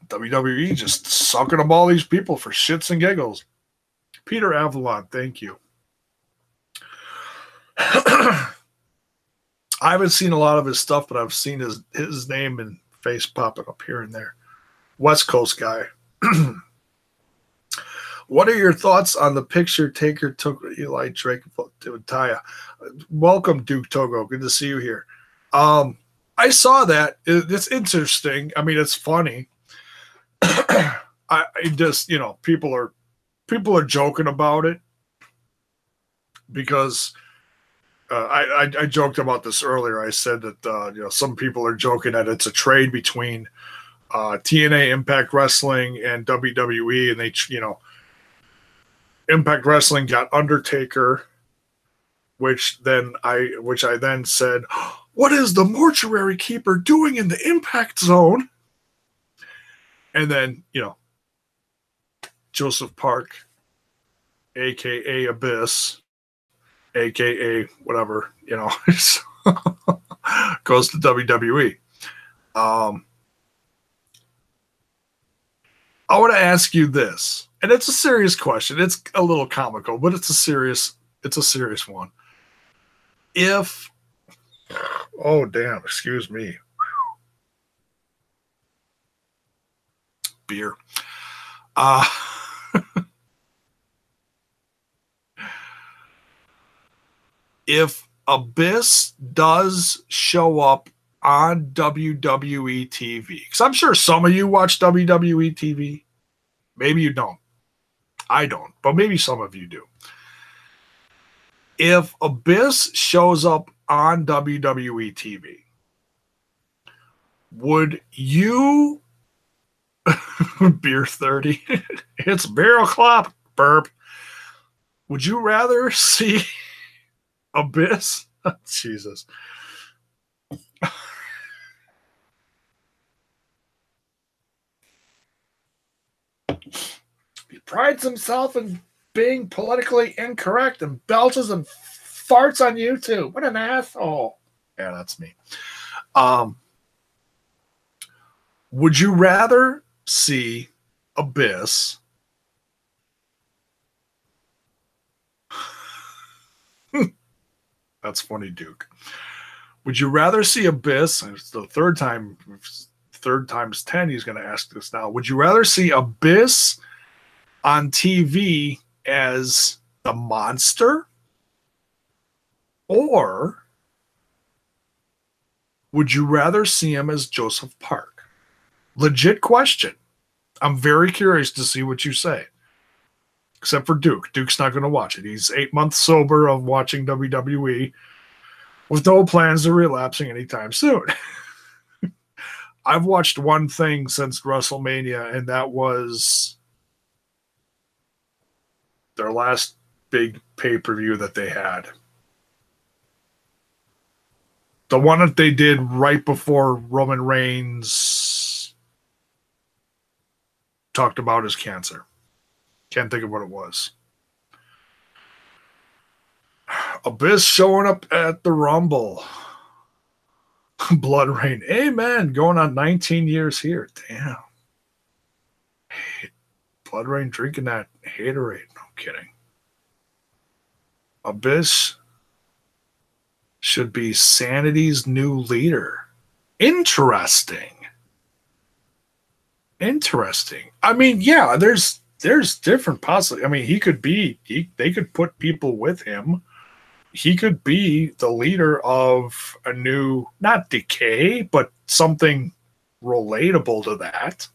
WWE just sucking up all these people for shits and giggles. Peter Avalon, thank you. I haven't seen a lot of his stuff, but I've seen his name and face popping up here and there. West Coast guy. What are your thoughts on the picture Taker took with Eli Drake and Taya? Welcome, Duke Togo. Good to see you here. I saw that. It's interesting. I mean, it's funny. I just, you know, people are joking about it because I joked about this earlier. I said that you know, some people are joking that it's a trade between TNA Impact Wrestling and WWE, and they, you know, Impact Wrestling got Undertaker, which I then said, what is the mortuary keeper doing in the Impact Zone? And then, you know, Joseph Park, a.k.a. Abyss, a.k.a. whatever, goes to WWE. I want to ask you this, and it's a serious question. It's a little comical, but it's a serious one. Oh damn, excuse me. Beer. If Abyss does show up on WWE TV, because I'm sure some of you watch WWE TV. Maybe you don't. I don't, but maybe some of you do. If Abyss shows up on WWE TV, would you beer 30? It's beer o'clock, burp. Would you rather see Abyss? Jesus. He prides himself in being politically incorrect and belches and farts on YouTube. What an asshole. Yeah, that's me. Would you rather see Abyss That's funny, Duke. Would you rather see Abyss? It's the third time's 10 he's going to ask this now. Would you rather see Abyss on TV as the monster? Or would you rather see him as Joseph Park? Legit question. I'm very curious to see what you say. Except for Duke. Duke's not going to watch it. He's 8 months sober of watching WWE with no plans of relapsing anytime soon. I've watched one thing since WrestleMania, and that was their last big pay-per-view that they had. The one that they did right before Roman Reigns talked about his cancer. Can't think of what it was. Abyss showing up at the Rumble. Blood Rain. Amen. Going on 19 years here. Damn. Blood Rain drinking that haterade. No kidding. Abyss should be Sanity's new leader. Interesting. I mean, yeah, there's different possibilities. I mean, they could put people with him. He could be the leader of a new, not decay, but something relatable to that.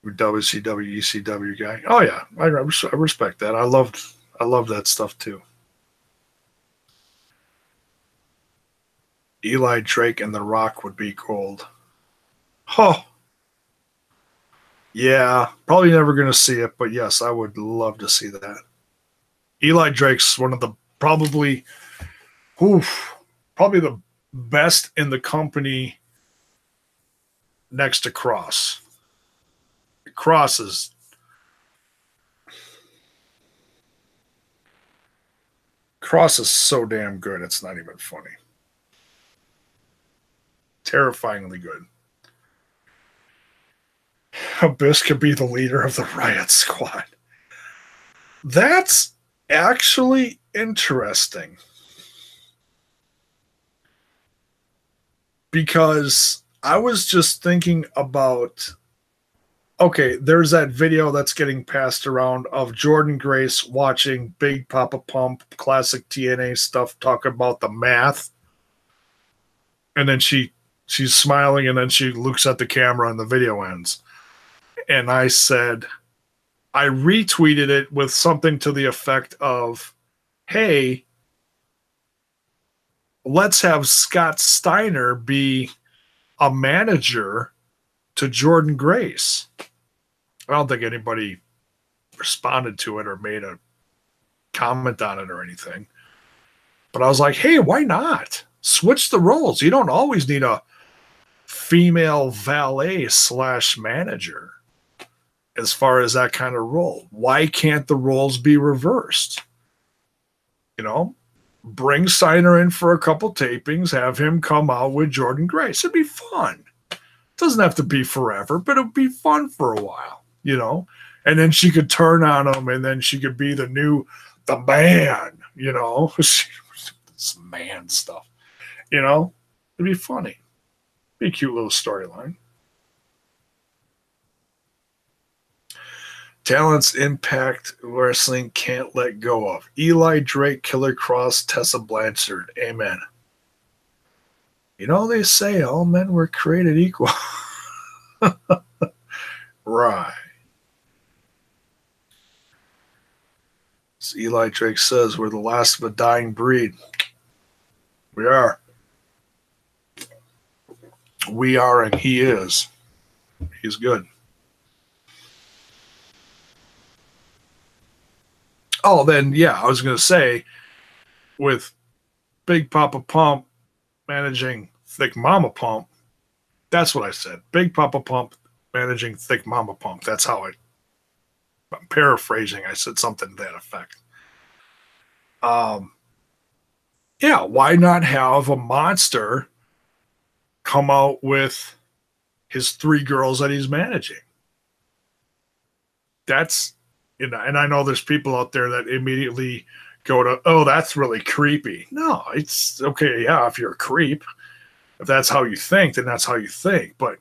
WCW, ECW guy. Oh yeah, I respect that. I love that stuff too. Eli Drake and The Rock would be gold. Oh. Yeah, probably never going to see it, but yes, I would love to see that. Eli Drake's one of the probably the best in the company next to Cross. Cross is so damn good, it's not even funny. Terrifyingly good. Abyss could be the leader of the Riot Squad. That's actually interesting. Because I was just thinking about, okay, there's that video that's getting passed around of Jordan Grace watching Big Papa Pump, classic TNA stuff, talk about the math. And then she's smiling, and then she looks at the camera and the video ends. And I said, I retweeted it with something to the effect of, hey, let's have Scott Steiner be a manager to Jordan Grace. I don't think anybody responded to it or made a comment on it or anything. But I was like, hey, why not? Switch the roles. You don't always need a female valet / manager as far as that kind of role. Why can't the roles be reversed? You know, bring Steiner in for a couple tapings, have him come out with Jordan Grace. It'd be fun. It doesn't have to be forever, but it'd be fun for a while, you know? And then she could turn on him, and then she could be the man, you know? This man stuff, you know? It'd be funny. Be a cute little storyline. Talents Impact Wrestling can't let go of. Eli Drake, Killer Cross, Tessa Blanchard. Amen. You know, they say all men were created equal. Right. As Eli Drake says, we're the last of a dying breed. We are. We are, and he is. He's good. Oh, then, yeah, I was going to say, with Big Papa Pump managing Thick Mama Pump, that's what I said. Big Papa Pump managing Thick Mama Pump. That's how I'm paraphrasing. I said something to that effect. Yeah, why not have a monster come out with his 3 girls that he's managing? That's, you know, and I know there's people out there that immediately go to, oh, that's really creepy. No, it's okay. Yeah, if you're a creep, if that's how you think, then that's how you think. But,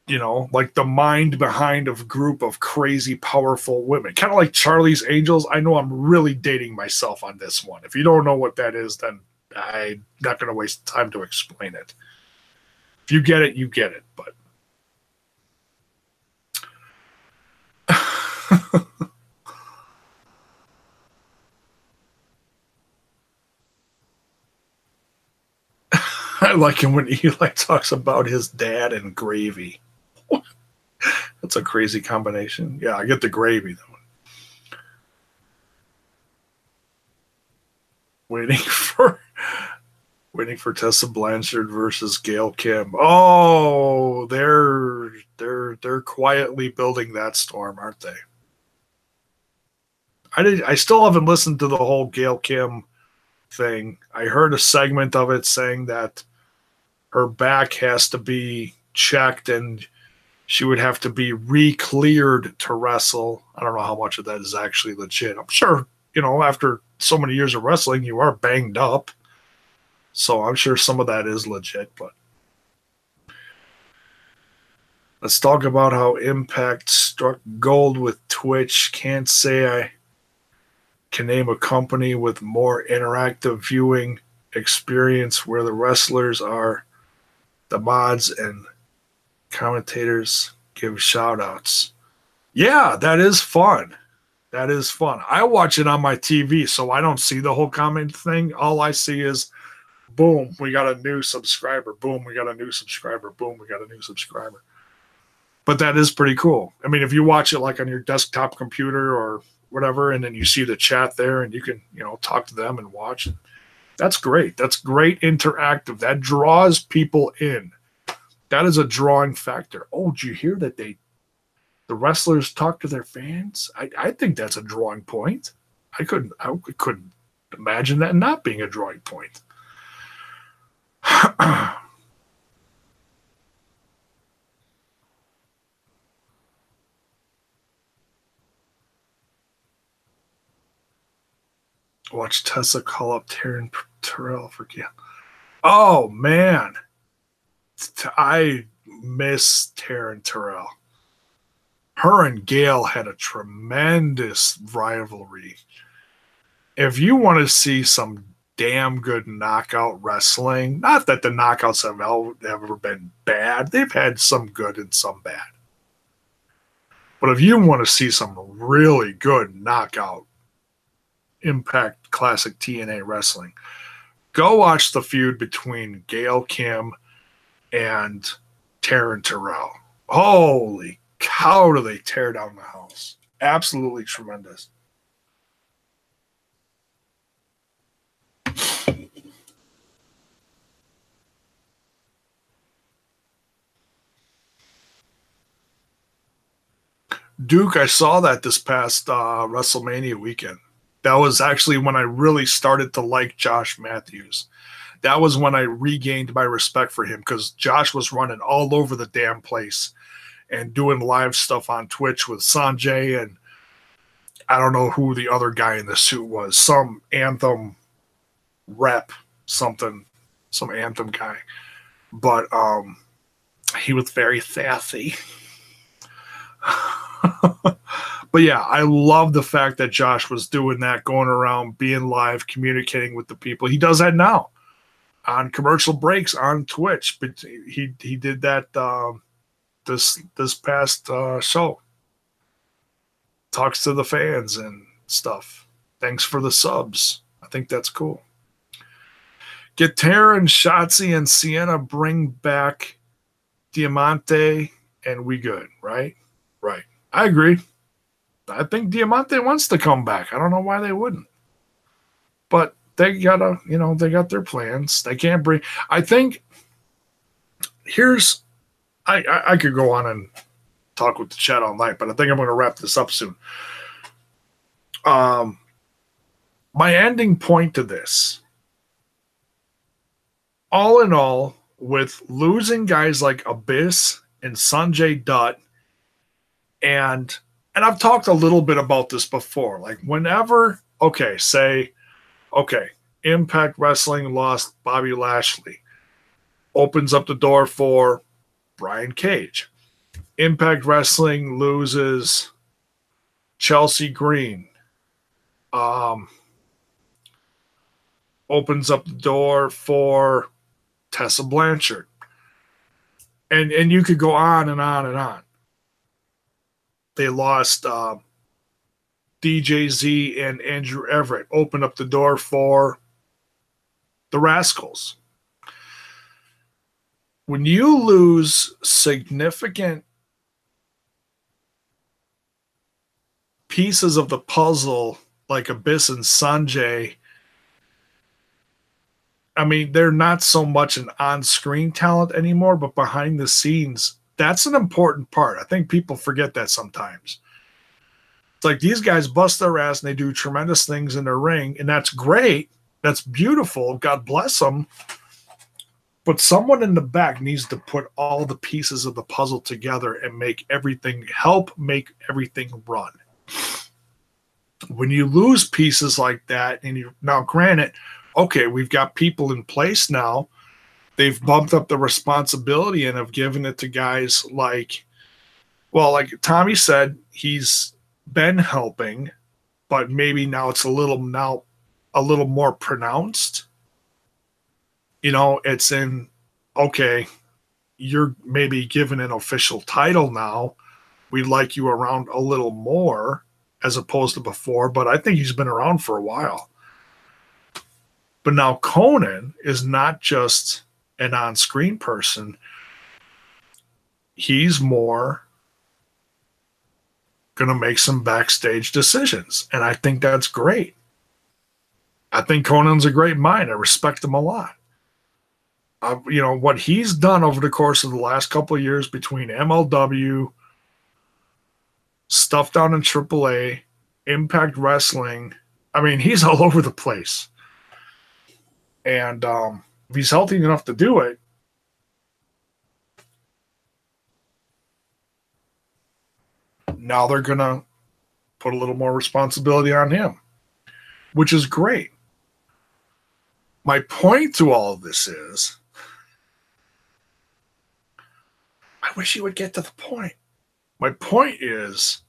you know, like the mind behind a group of crazy, powerful women, kind of like Charlie's Angels. I know I'm really dating myself on this one. If you don't know what that is, then I'm not going to waste time to explain it. If you get it, you get it. But I like him when Eli talks about his dad and gravy. That's a crazy combination. Yeah, I get the gravy, though. Waiting for Tessa Blanchard versus Gail Kim. Oh, they're quietly building that storm, aren't they? I still haven't listened to the whole Gail Kim thing. I heard a segment of it saying that her back has to be checked and she would have to be re-cleared to wrestle. I don't know how much of that is actually legit. I'm sure, you know, after so many years of wrestling, you are banged up. So I'm sure some of that is legit, but let's talk about how Impact struck gold with Twitch. Can't say I can name a company with more interactive viewing experience where the wrestlers are the mods and commentators give shout outs. Yeah, that is fun. That is fun. I watch it on my TV, so I don't see the whole comment thing. All I see is, boom, we got a new subscriber. Boom, we got a new subscriber. Boom, we got a new subscriber. But that is pretty cool. I mean, if you watch it like on your desktop computer or whatever, and then you see the chat there and you can, you know, talk to them and watch it. That's great. That's great interactive. That draws people in. That is a drawing factor. Oh, did you hear that the wrestlers talk to their fans? I think that's a drawing point. I couldn't imagine that not being a drawing point. Watch Tessa call up Taryn Terrell for Gail. Oh, man. I miss Taryn Terrell. Her and Gail had a tremendous rivalry. If you want to see some damn good knockout wrestling, not that the knockouts have ever been bad. They've had some good and some bad. But if you want to see some really good knockout Impact Classic TNA wrestling, go watch the feud between Gail Kim and Taryn Terrell. Holy cow, do they tear down the house. Absolutely tremendous. Duke, I saw that this past WrestleMania weekend. That was actually when I really started to like Josh Matthews. That was when I regained my respect for him, because Josh was running all over the damn place and doing live stuff on Twitch with Sanjay, and I don't know who the other guy in the suit was. Some Anthem rep, some Anthem guy. But he was very sassy. But yeah, I love the fact that Josh was doing that, going around, being live, communicating with the people. He does that now on commercial breaks on Twitch. But he did that this past show. Talks to the fans and stuff. Thanks for the subs. I think that's cool. Get Taryn, Shotzi, and Sienna, bring back Diamante, and we good, right? Right. I agree. I think Diamante wants to come back. I don't know why they wouldn't. But they gotta, they got their plans. They can't bring. I think I could go on and talk with the chat all night, but I think I'm going to wrap this up soon. My ending point to this, all in all, with losing guys like Abyss and Sonjay Dutt, and I've talked a little bit about this before, like whenever, Impact Wrestling lost Bobby Lashley, opens up the door for Brian Cage. Impact Wrestling loses Chelsea Green, opens up the door for Tessa Blanchard. And you could go on and on and on. They lost DJZ and Andrew Everett, opened up the door for the Rascals. When you lose significant pieces of the puzzle like Abyss and Sanjay, I mean, they're not so much an on-screen talent anymore, but behind the scenes, that's an important part. I think people forget that sometimes. It's like these guys bust their ass and they do tremendous things in their ring, and that's great. That's beautiful. God bless them. But someone in the back needs to put all the pieces of the puzzle together and help make everything run. When you lose pieces like that, and now granted, okay, we've got people in place now. They've bumped up the responsibility and have given it to guys like Tommy said, he's been helping, but maybe now it's a little more pronounced. It's in, okay, you're maybe given an official title now. We'd like you around a little more as opposed to before, but I think he's been around for a while. But now Conan is not just an on-screen person. He's more going to make some backstage decisions, and I think that's great. I think Conan's a great mind. I respect him a lot. What he's done over the course of the last couple of years between MLW, stuff down in AAA, Impact Wrestling, I mean, he's all over the place. And if he's healthy enough to do it, now they're going to put a little more responsibility on him, which is great. My point to all of this is, I wish you would get to the point. My point is,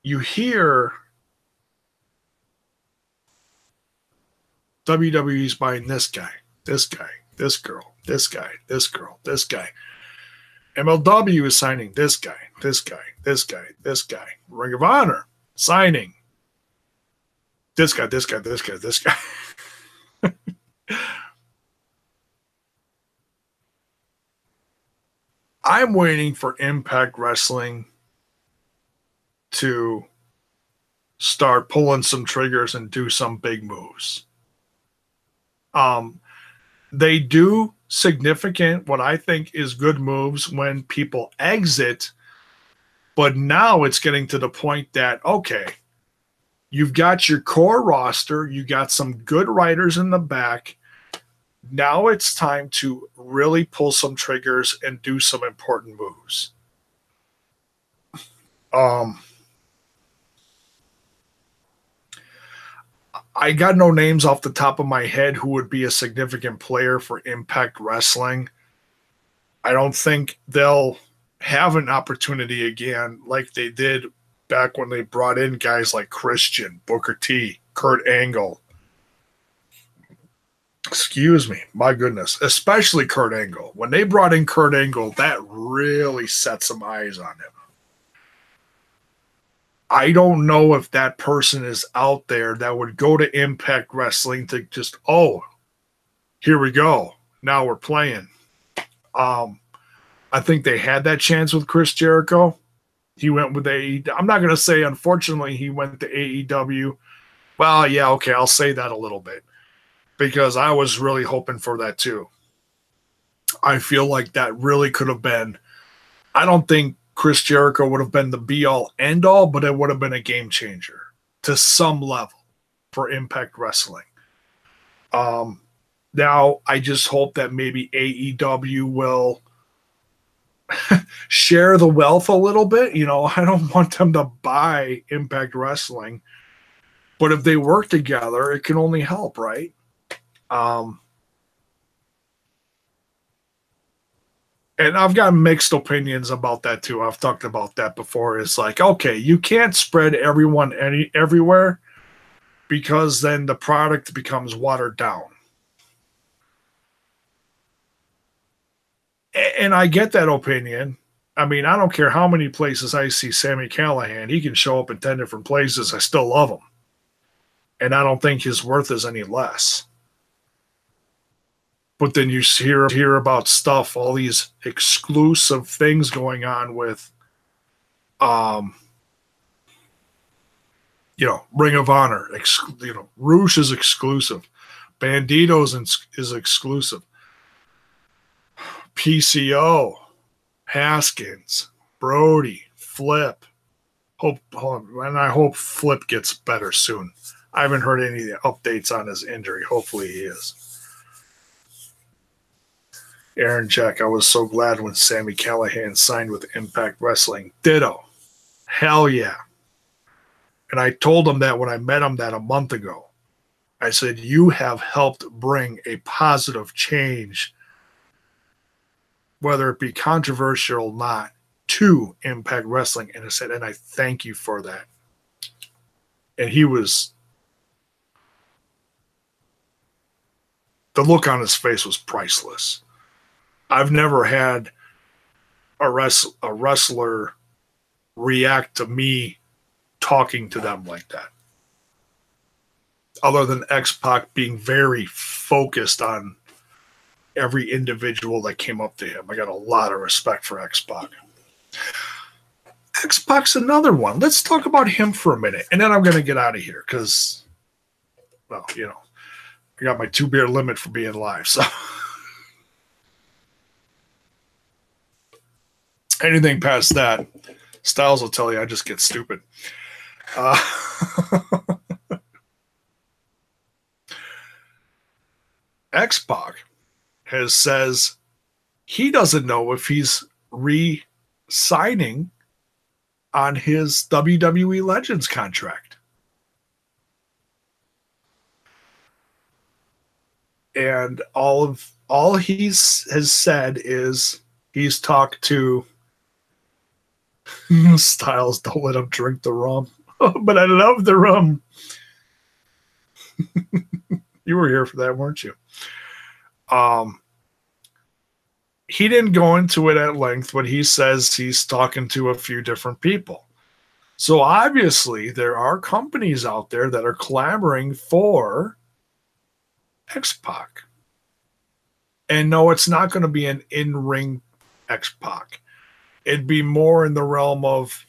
you hear WWE's buying this guy, this guy, this girl, this guy, this girl, this guy. MLW is signing this guy, this guy, this guy, this guy. Ring of Honor signing this guy, this guy, this guy, this guy. I'm waiting for Impact Wrestling to start pulling some triggers and do some big moves. They do significant, what I think is good moves when people exit, But now it's getting to the point that, okay, you've got your core roster, you got some good writers in the back. Now it's time to really pull some triggers and do some important moves. I got no names off the top of my head who would be a significant player for Impact Wrestling. I don't think they'll have an opportunity again like they did back when they brought in guys like Christian, Booker T, Kurt Angle. Excuse me, my goodness, especially Kurt Angle. When they brought in Kurt Angle, that really set some eyes on him. I don't know if that person is out there that would go to Impact Wrestling to just, oh, here we go. Now we're playing. I think they had that chance with Chris Jericho. He went with AEW. I'm not going to say, unfortunately, he went to AEW. Well, yeah, okay, I'll say that a little bit because I was really hoping for that too. I feel like that really could have been, I don't think Chris Jericho would have been the be-all, end-all, but it would have been a game changer to some level for Impact Wrestling. Now, I just hope that maybe AEW will share the wealth a little bit. You know, I don't want them to buy Impact Wrestling, but if they work together, it can only help, right? And I've got mixed opinions about that too. I've talked about that before. It's like, okay, you can't spread everyone everywhere because then the product becomes watered down. And I get that opinion. I mean, I don't care how many places I see Sami Callihan. He can show up in 10 different places. I still love him. And I don't think his worth is any less. But then you hear about stuff, all these exclusive things going on with, Ring of Honor. Roosh is exclusive. Banditos is exclusive. PCO, Haskins, Brody, Flip. And I hope Flip gets better soon. I haven't heard any updates on his injury. Hopefully he is. Aaron Jack, I was so glad when Sami Callihan signed with Impact Wrestling. Ditto. Hell yeah. And I told him that when I met him that a month ago. I said, you have helped bring a positive change, whether it be controversial or not, to Impact Wrestling. And I said, and I thank you for that. And he was, the look on his face was priceless. I've never had a wrestler react to me talking to them like that. Other than X-Pac being very focused on every individual that came up to him. I got a lot of respect for X-Pac. X-Pac's another one. Let's talk about him for a minute. And then I'm going to get out of here because, well, I got my 2-beer limit for being live. So anything past that, Styles will tell you I just get stupid. X-Pac says he doesn't know if he's re-signing on his WWE Legends contract. And all has said is he's talked to Styles, don't let him drink the rum. But I love the rum. You were here for that, weren't you? He didn't go into it at length, but he says he's talking to a few different people. So obviously there are companies out there that are clamoring for X-Pac. And no, it's not going to be an in-ring X-Pac. It'd be more in the realm of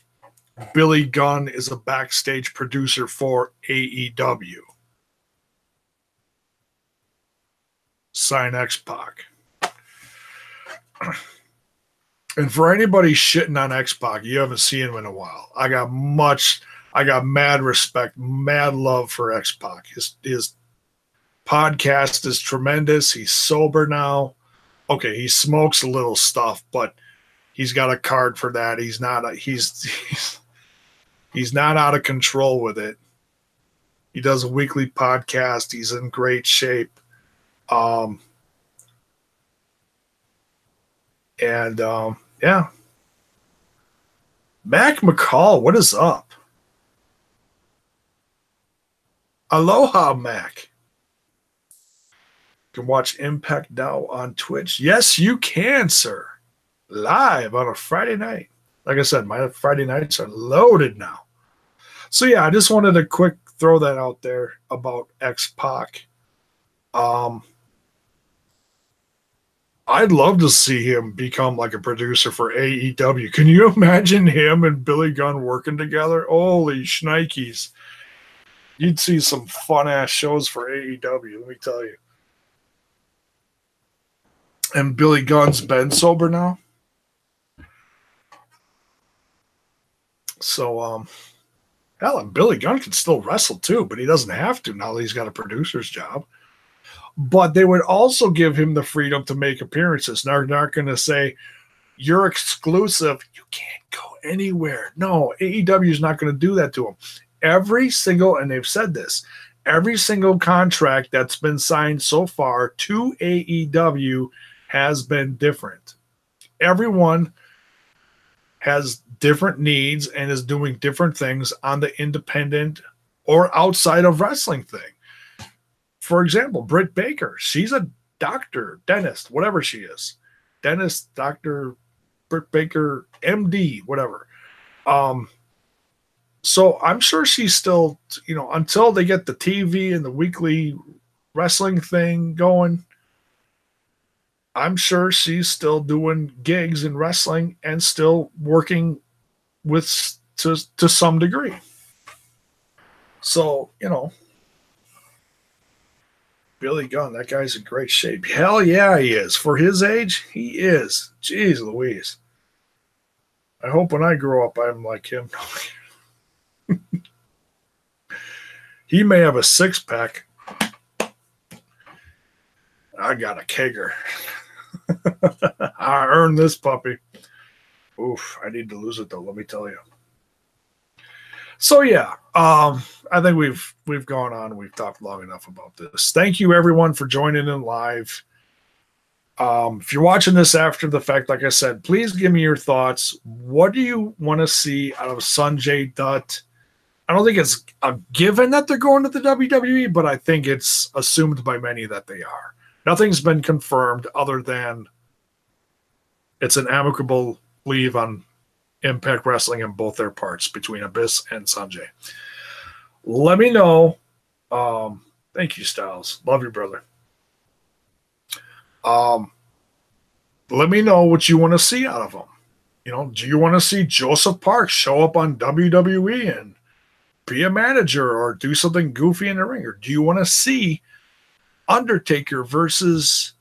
Billy Gunn is a backstage producer for AEW. Sign X-Pac. And for anybody shitting on X-Pac, you haven't seen him in a while. I got mad respect, mad love for X-Pac. His podcast is tremendous. He's sober now. Okay, he smokes a little stuff, but he's got a card for that. He's not out of control with it. He does a weekly podcast. He's in great shape. Yeah. Mac McCall, what is up? Aloha, Mac. You can watch Impact now on Twitch. Yes, you can, sir. Live on a Friday night. Like I said, my Friday nights are loaded now. So, yeah, I just wanted to quick throw that out there about X-Pac. I'd love to see him become like a producer for AEW. Can you imagine him and Billy Gunn working together? Holy shnikes. You'd see some fun-ass shows for AEW, let me tell you. And Billy Gunn's been sober now. So, hell, and Billy Gunn can still wrestle too, but he doesn't have to now that he's got a producer's job. But they would also give him the freedom to make appearances. They're not going to say, you're exclusive. You can't go anywhere. No, AEW is not going to do that to him. Every single, and they've said this, every single contract that's been signed so far to AEW has been different. Everyone has different needs and is doing different things on the independent or outside of wrestling thing. For example, Britt Baker, she's a doctor, dentist, whatever she is. Dentist, doctor, Britt Baker, MD, whatever. So I'm sure she's still, until they get the TV and the weekly wrestling thing going, I'm sure she's still doing gigs in wrestling and still working with to some degree. So, Billy Gunn, that guy's in great shape. Hell yeah, he is. For his age, he is. Jeez Louise. I hope when I grow up, I'm like him. He may have a six-pack. I got a kegger. I earned this puppy. Oof, I need to lose it, though, let me tell you. So, yeah, I think we've gone on. We've talked long enough about this. Thank you, everyone, for joining in live. If you're watching this after the fact, like I said, please give me your thoughts. What do you want to see out of Sonjay Dutt? I don't think it's a given that they're going to the WWE, but I think it's assumed by many that they are. Nothing's been confirmed other than it's an amicable leave on Impact Wrestling in both their parts between Abyss and Sanjay. Let me know. Thank you, Styles. Love you, brother. Let me know what you want to see out of them. Do you want to see Joseph Parks show up on WWE and be a manager or do something goofy in the ring? Or do you want to see Undertaker versus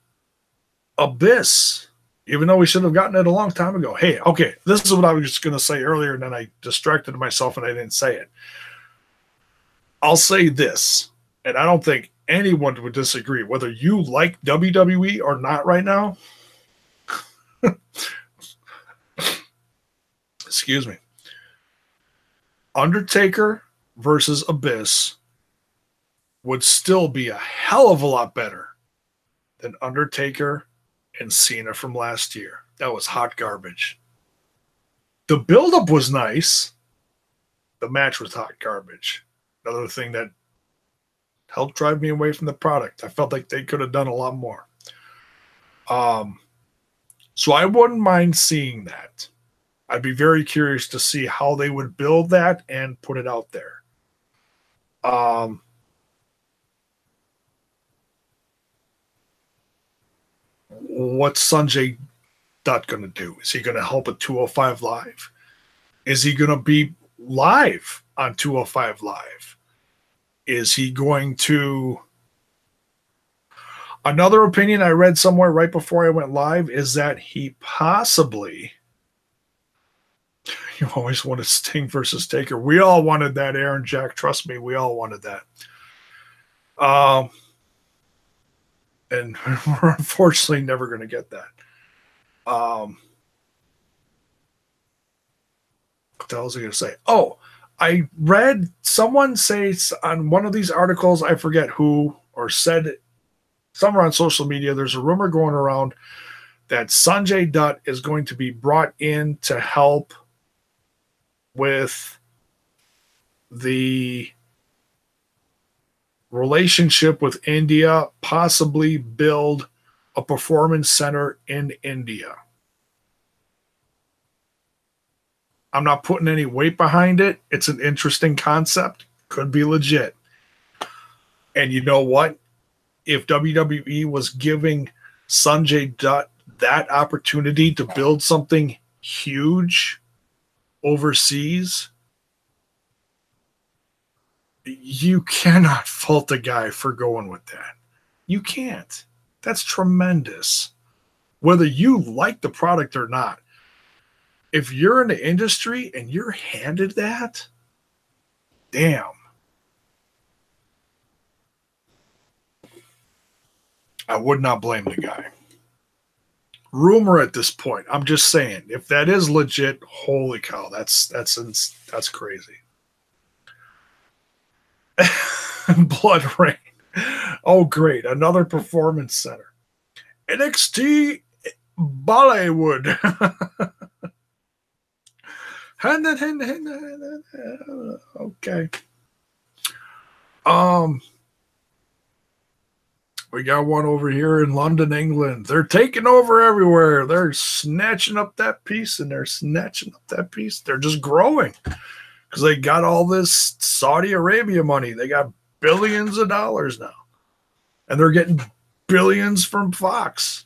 Abyss? Even though we should have gotten it a long time ago. Hey, okay, this is what I was just going to say earlier, and then I distracted myself and I didn't say it. I'll say this, and I don't think anyone would disagree, whether you like WWE or not right now. Excuse me. Undertaker versus Abyss would still be a hell of a lot better than Undertaker and Cena from last year. That was hot garbage. The buildup was nice. The match was hot garbage. Another thing that helped drive me away from the product. I felt like they could have done a lot more. So I wouldn't mind seeing that. I'd be very curious to see how they would build that and put it out there. What's Sonjay Dutt going to do? Is he going to help at 205 Live? Is he going to be live on 205 Live? Is he going to... Another opinion I read somewhere right before I went live is that he possibly You always wanted Sting versus Taker. We all wanted that, Aaron Jack. Trust me, we all wanted that. And we're unfortunately never going to get that. What the hell was I going to say? Oh, I read someone say on one of these articles, I forget who, or said it somewhere on social media, there's a rumor going around that Sonjay Dutt is going to be brought in to help with the relationship with India, possibly build a performance center in India. I'm not putting any weight behind it. It's an interesting concept. Could be legit. And you know what? If WWE was giving Sonjay Dutt that opportunity to build something huge overseas, you cannot fault a guy for going with that. You can't. That's tremendous. Whether you like the product or not, if you're in the industry and you're handed that, damn. I would not blame the guy. Rumor at this point. I'm just saying, if that is legit, holy cow, that's crazy. Blood Rain. Oh, great. Another performance center. NXT Bollywood. Okay. We got one over here in London, England. They're taking over everywhere. They're snatching up that piece and they're snatching up that piece. They're just growing because they got all this Saudi Arabia money. They got billions of dollars now. And they're getting billions from Fox.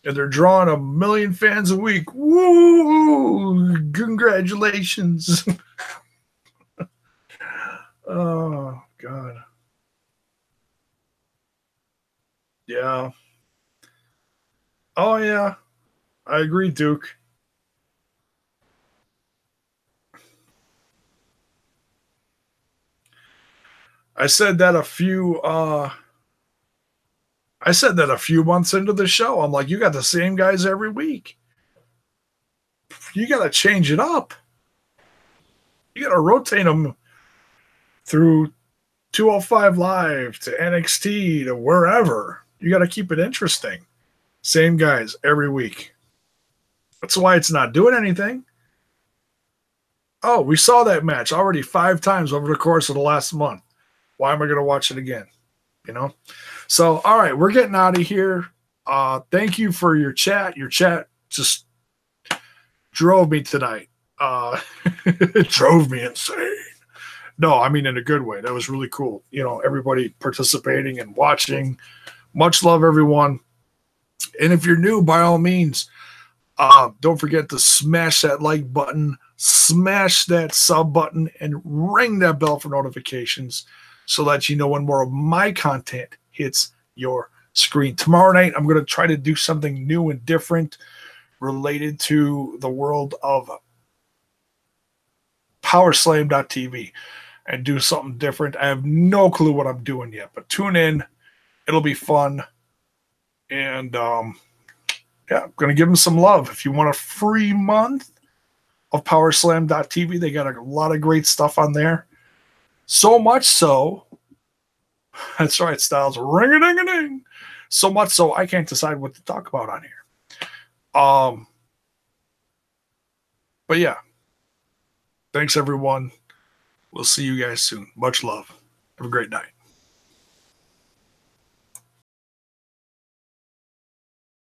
And they're drawing 1 million fans a week. Woo! Congratulations. Oh, God. Yeah. Oh, yeah. I agree, Duke. I said that a few months into the show. I'm like, you got the same guys every week. You got to change it up. You got to rotate them through 205 Live to NXT to wherever. You got to keep it interesting. Same guys every week. That's why it's not doing anything. Oh, we saw that match already 5 times over the course of the last month. Why am I going to watch it again? You know? So, all right, we're getting out of here. Thank you for your chat. Your chat just drove me tonight. It drove me insane. No, I mean in a good way. That was really cool. You know, everybody participating and watching. Much love, everyone. And if you're new, by all means, don't forget to smash that like button, smash that sub button, and ring that bell for notifications so that you know when more of my content hits your screen. Tomorrow night, I'm going to try to do something new and different related to the world of powerslam.tv and do something different. I have no clue what I'm doing yet, but tune in. It'll be fun. And yeah, I'm going to give them some love. If you want a free month of powerslam.tv, they got a lot of great stuff on there. So much so, that's right, Styles, ring-a-ding-a-ding. So much so, I can't decide what to talk about on here. But yeah, thanks everyone. We'll see you guys soon. Much love. Have a great night.